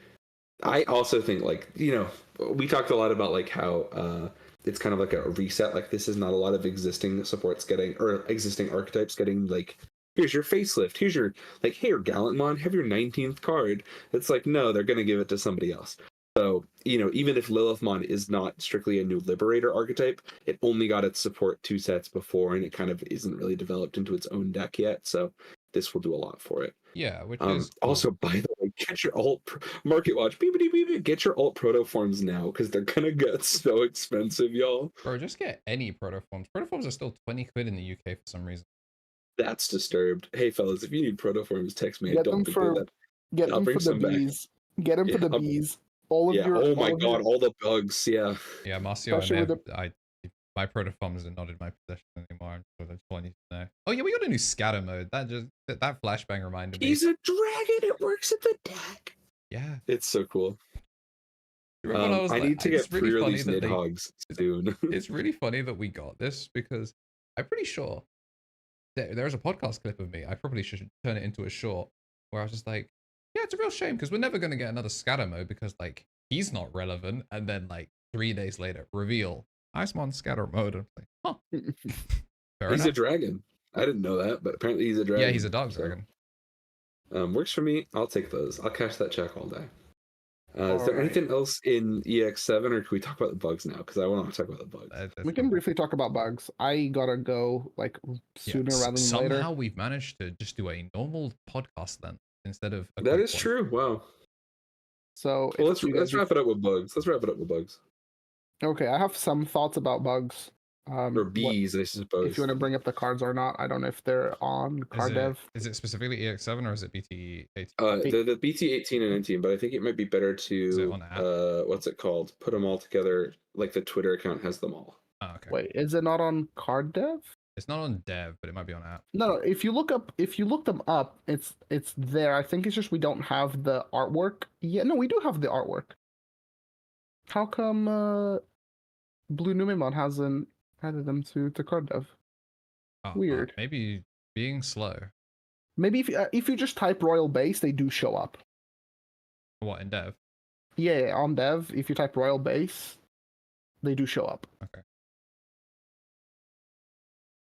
Speaker 2: I also think like, we talked a lot about like how it's kind of like a reset. Like this is not a lot of existing supports getting, or existing archetypes getting like, here's your facelift. Here's your like, hey, your Gallantmon, have your 19th card. It's like, no, they're going to give it to somebody else. So, even if Lilithmon is not strictly a new Liberator archetype, it only got its support 2 sets before, and it kind of isn't really developed into its own deck yet. So this will do a lot for it.
Speaker 1: Yeah, which is
Speaker 2: cool. Also, by the way, get your alt Market Watch. Get your alt protoforms now because they're gonna get so expensive, y'all.
Speaker 1: Bro, just get any protoforms. Protoforms are still 20 quid in the UK for some reason.
Speaker 2: That's disturbed. Hey fellas, if you need protoforms, text me.
Speaker 3: Get them for the bees. Get them for the bees. All of your.
Speaker 2: Oh my god, all the bugs. Yeah.
Speaker 1: Yeah, Marcio, my protoforms are not in my possession anymore. I'm sure that's all I need to know. Oh yeah, we got a new scatter mode. That flashbang reminded me.
Speaker 2: He's a dragon. It works in the deck.
Speaker 1: Yeah,
Speaker 2: it's so cool.
Speaker 1: I
Speaker 2: need to get pre-release Nidhogg's soon.
Speaker 1: It's really funny that we got this because I'm pretty sure there's a podcast clip of me. I probably should turn it into a short where I was just like, yeah, it's a real shame because we're never going to get another scatter mode because like he's not relevant. And then like 3 days later, reveal Icemon scatter mode. And I'm like, huh.
Speaker 2: He's a dragon. I didn't know that, but apparently he's a dragon.
Speaker 1: Yeah, he's a dog dragon.
Speaker 2: Works for me. I'll take those. I'll cash that check all day. Is there anything else in EX7, or can we talk about the bugs now? Because I want to talk about the bugs.
Speaker 3: We can briefly talk about bugs. I gotta go like sooner rather than later.
Speaker 1: Somehow we've managed to just do a normal podcast then instead of.
Speaker 2: That is true. Wow.
Speaker 3: So
Speaker 2: let's wrap it up with bugs.
Speaker 3: Okay, I have some thoughts about bugs.
Speaker 2: Or bees, I suppose.
Speaker 3: If you want to bring up the cards or not, I don't know if they're on card dev.
Speaker 1: Is it specifically EX7 or is it BT18?
Speaker 2: The BT18 and 19, but I think it might be better to what's it called? Put them all together. Like the Twitter account has them all.
Speaker 1: Oh, okay.
Speaker 3: Wait, is it not on card dev?
Speaker 1: It's not on dev, but it might be on app.
Speaker 3: No, if you look them up, it's there. I think it's just we don't have the artwork. Yeah, no, we do have the artwork. How come Blue Numemon hasn't added them to card dev? Weird.
Speaker 1: Maybe being slow.
Speaker 3: Maybe if you just type Royal Base, they do show up.
Speaker 1: What, in dev?
Speaker 3: Yeah, on dev, if you type Royal Base, they do show up.
Speaker 1: Okay.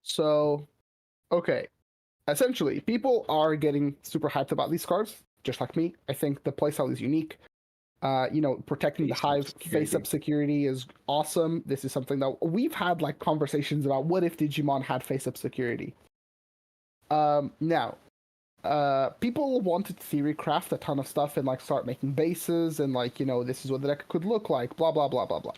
Speaker 3: So, okay. Essentially, people are getting super hyped about these cards, just like me. I think the playstyle is unique. Protecting the Hive face-up security is awesome. This is something that we've had like conversations about. What if Digimon had face-up security? Now, people wanted to theory craft a ton of stuff and like start making bases and like, this is what the deck could look like, blah, blah, blah, blah, blah.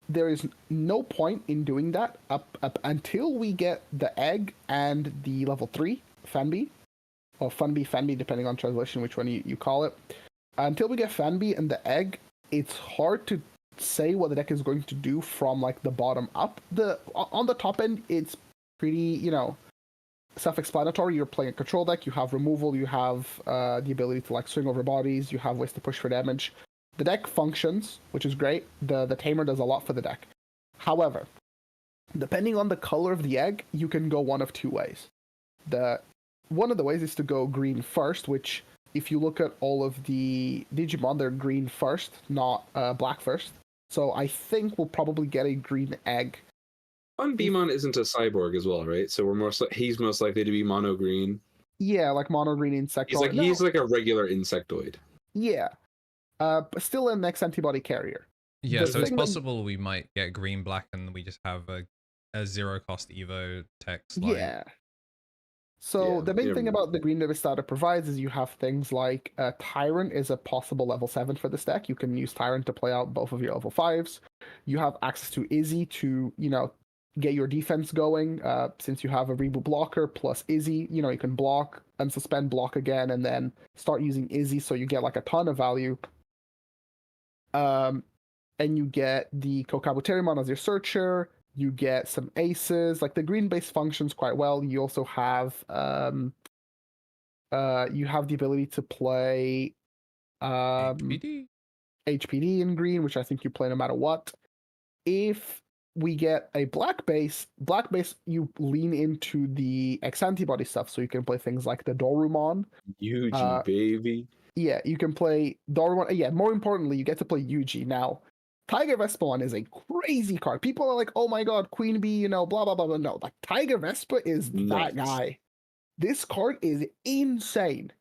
Speaker 3: There is no point in doing that up until we get the egg and the level 3 Fanbee. or Funby, Fenby, depending on translation, which one you call it. Until we get Fenby and the egg, it's hard to say what the deck is going to do from like the bottom up. On the top end, it's pretty, self-explanatory. You're playing a control deck, you have removal, you have the ability to like swing over bodies, you have ways to push for damage. The deck functions, which is great. The tamer does a lot for the deck. However, depending on the color of the egg, you can go one of two ways. One of the ways is to go green first, which if you look at all of the Digimon, they're green first, not black first. So I think we'll probably get a green egg.
Speaker 2: Beamon isn't a cyborg as well, right? So he's most likely to be mono green.
Speaker 3: Yeah, like mono green insectoid.
Speaker 2: He's like a regular insectoid.
Speaker 3: Yeah. But still an X antibody carrier.
Speaker 1: Yeah, so it's possible we might get green black and we just have a zero cost Evo text.
Speaker 3: Yeah. So the main thing about the green Devastada provides is you have things like Tyrant is a possible level 7 for this deck. You can use Tyrant to play out both of your level 5s. You have access to Izzy to, get your defense going. Since you have a reboot blocker plus Izzy, you can block, unsuspend, block again, and then start using Izzy, so you get like a ton of value. And you get the Kokabuterimon as your searcher. You get some aces. Like the green base functions quite well. You also have the ability to play
Speaker 1: HPD
Speaker 3: in green, which I think you play no matter what. If we get a black base, you lean into the X antibody stuff, so you can play things like the Dorumon.
Speaker 2: Yuji, baby.
Speaker 3: Yeah, you can play Dorumon. Yeah, more importantly, you get to play Yuji. Now, Tiger Vespa is a crazy card. People are like, oh my god, Queen Bee, blah, blah, blah, blah. No, like, Tiger Vespa is that guy. This card is insane.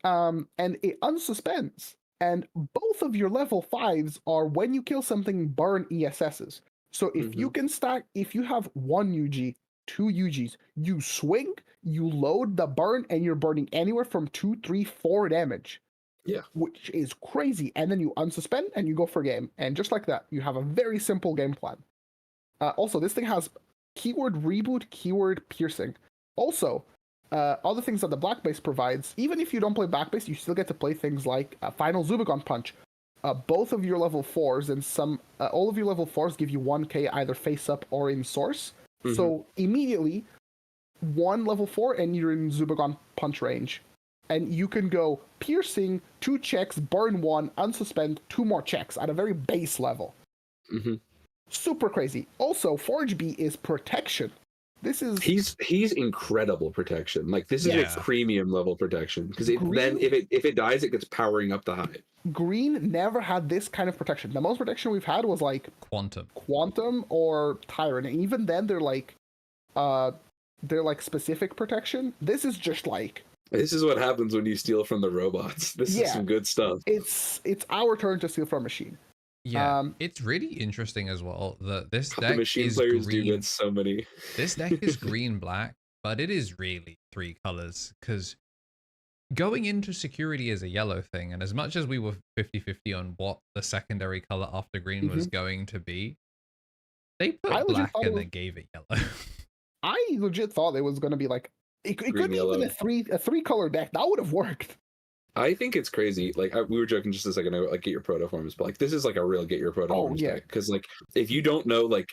Speaker 3: And it unsuspends. And both of your level 5s are when you kill something, burn ESSs. So if you can stack, if you have one UG, two UGs, you swing, you load the burn, and you're burning anywhere from 2, 3, 4 damage.
Speaker 2: Yeah.
Speaker 3: Which is crazy. And then you unsuspend and you go for game. And just like that, you have a very simple game plan. Also, this thing has keyword reboot, keyword piercing. Also, other things that the black base provides, even if you don't play black base, you still get to play things like Final Zubagon Punch. Both of your level 4s and all of your level 4s give you 1k either face up or in source. So immediately, one level 4 and you're in Zubagon Punch range. And you can go piercing, 2 checks, burn 1, unsuspend, 2 more checks at a very base level. Super crazy. Also, Forge B is protection. This is
Speaker 2: he's incredible protection. Like this is a premium level protection because then if it dies, it gets powering up the hive.
Speaker 3: Green never had this kind of protection. The most protection we've had was like Quantum or Tyrant, and even then they're like specific protection. This is just like
Speaker 2: this is what happens when you steal from the robots. This is some good stuff.
Speaker 3: It's our turn to steal from a machine.
Speaker 1: Yeah, it's really interesting as well that this deck
Speaker 2: the machine
Speaker 1: is
Speaker 2: players
Speaker 1: green.
Speaker 2: do get so many.
Speaker 1: This deck is green black, but it is really 3 colors because going into security is a yellow thing, and as much as we were 50-50 on what the secondary color after green was going to be, they put black and they gave it yellow.
Speaker 3: I legit thought it was going to be like it could be even a 3 color deck. That would have worked.
Speaker 2: I think it's crazy. Like we were joking just a second ago, like get your protoforms, but like this is like a real get your protoforms deck. Because like if you don't know, like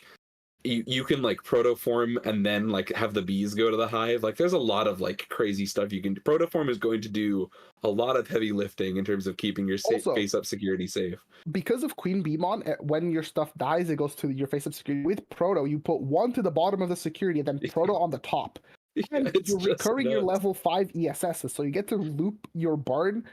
Speaker 2: you can like protoform and then like have the bees go to the hive. Like there's a lot of like crazy stuff you can do. Protoform is going to do a lot of heavy lifting in terms of keeping your face up security safe. Because
Speaker 3: of Queen Beemon, when your stuff dies, it goes to your face up security. With Proto, you put 1 to the bottom of the security and then Proto on the top. And you're recurring your level 5 ESSs, so you get to loop your burn.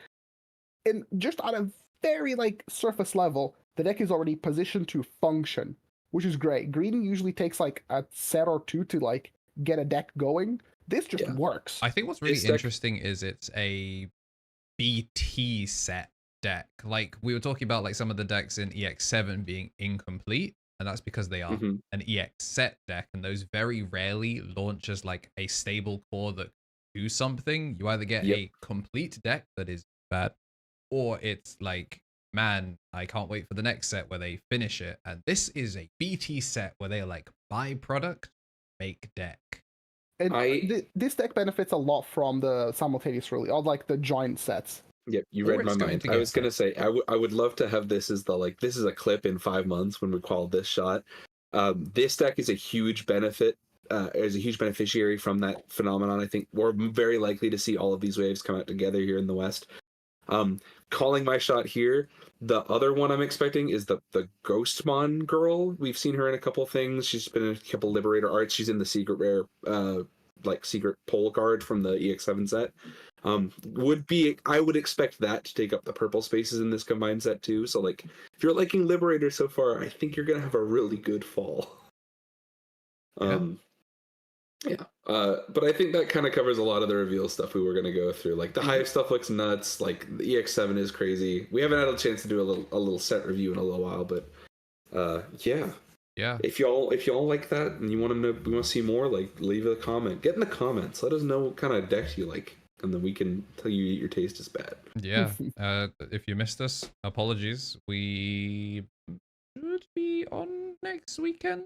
Speaker 3: And just on a very like surface level, the deck is already positioned to function, which is great. Green usually takes like a set or 2 to like get a deck going. This just works.
Speaker 1: I think what's really interesting is it's a BT set deck. Like we were talking about like some of the decks in EX7 being incomplete. And that's because they are an EX set deck, and those very rarely launch as like a stable core that do something. You either get a complete deck that is bad, or it's like, man, I can't wait for the next set where they finish it. And this is a BT set where they're like, buy product, make deck.
Speaker 3: This deck benefits a lot from the simultaneous release, or like the joint sets.
Speaker 2: Yep, you
Speaker 1: Or
Speaker 2: read my
Speaker 1: it's going
Speaker 2: mind.
Speaker 1: to
Speaker 2: I
Speaker 1: get
Speaker 2: was gonna say I would love to have this as the like this is a clip in 5 months when we call this shot. This deck is a huge benefit. Is a huge beneficiary from that phenomenon. I think we're very likely to see all of these waves come out together here in the West. Calling my shot here. The other one I'm expecting is the Ghostmon girl. We've seen her in a couple things. She's been in a couple Liberator arts. She's in the secret rare, like secret pole card from the EX7 set. I would expect that to take up the purple spaces in this combined set too. So like, if you're liking Liberator so far, I think you're gonna have a really good fall. But I think that kind of covers a lot of the reveal stuff we were going to go through. Like the Hive stuff looks nuts. Like the EX7 is crazy. We haven't had a chance to do a little set review in a little while, but yeah. If y'all like that and you want to see more, like leave a comment. Get in the comments. Let us know what kind of decks you like, and then we can tell you your taste is bad.
Speaker 1: Yeah. If you missed us, apologies. We should be on next weekend.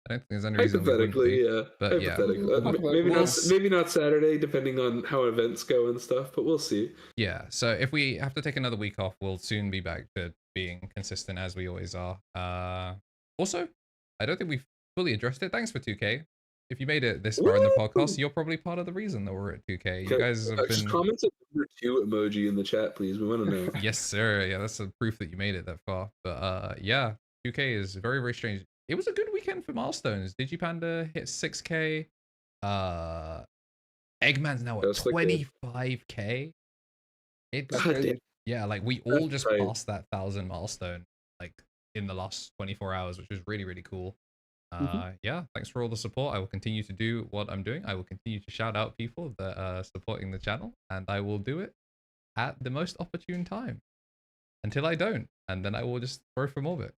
Speaker 1: I don't think there's any reason we wouldn't be.
Speaker 2: Yeah. But hypothetically. Maybe not Saturday, depending on how events go and stuff, but we'll see.
Speaker 1: Yeah, so if we have to take another week off, we'll soon be back to being consistent as we always are. Also, I don't think we've fully addressed it. Thanks for 2K. If you made it this far in the podcast, you're probably part of the reason that we're at 2K. You guys have been...
Speaker 2: Just comment a number 2 emoji in the chat, please. We want to know.
Speaker 1: Yes, sir. Yeah, that's a proof that you made it that far. But yeah, 2K is very, very strange. It was a good weekend for milestones. Digipanda hit 6K. Eggman's now at 25K. Yeah, like we all just passed that 1,000 milestone like in the last 24 hours, which was really, really cool. Yeah, thanks for all the support. I will continue to do what I'm doing. I will continue to shout out people that are supporting the channel, and I will do it at the most opportune time until I don't, and then I will just throw from orbit.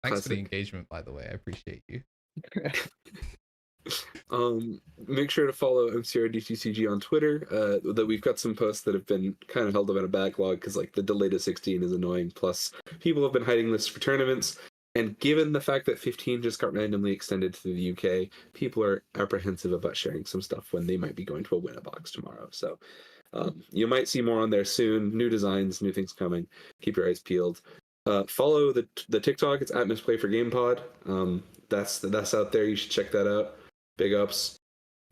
Speaker 1: Thanks for the engagement, by the way. I appreciate you.
Speaker 2: Make sure to follow MCRDTCG on Twitter. That we've got some posts that have been kind of held up in a backlog because like the delay to 16 is annoying. Plus, people have been hiding lists for tournaments, and given the fact that 15 just got randomly extended to the UK, people are apprehensive about sharing some stuff when they might be going to a Win-A-Box tomorrow. So you might see more on there soon. New designs, new things coming. Keep your eyes peeled. Follow the TikTok. It's at Misplay for GamePod. That's out there. You should check that out. Big ups.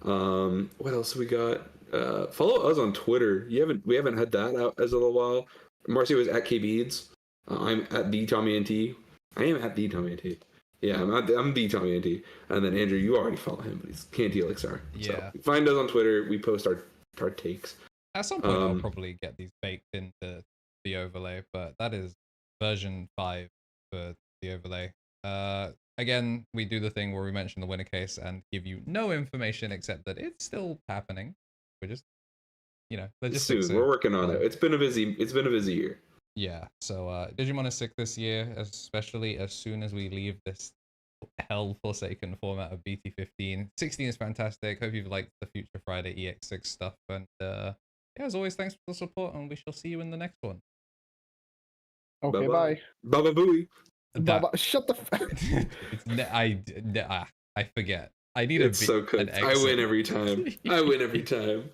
Speaker 2: What else have we got? Follow us on Twitter. We haven't had that out as a little while. Marcio is at KBeeDS. I'm at the TommyNT. I am at the TommyNT. Yeah, I'm the TommyNT. And then Andrew, you already follow him, but he's KnTElixar.
Speaker 1: Yeah.
Speaker 2: So find us on Twitter. We post our takes.
Speaker 1: At some point, I'll probably get these baked into the overlay, but that is version 5 for the overlay. Again, we do the thing where we mention the winner case and give you no information except that it's still happening. We're just, logistics.
Speaker 2: Soon. We're working on it. It's been a busy year.
Speaker 1: Yeah. So Digimon is sick this year, especially as soon as we leave this hell-forsaken format of BT15. 16 is fantastic. Hope you've liked the Future Friday EX6 stuff. And yeah, as always, thanks for the support, and we shall see you in the next one.
Speaker 3: Okay, bye.
Speaker 2: Baba Booey.
Speaker 3: Baba, shut the
Speaker 1: I forget. I need
Speaker 2: it's so good. I win every time.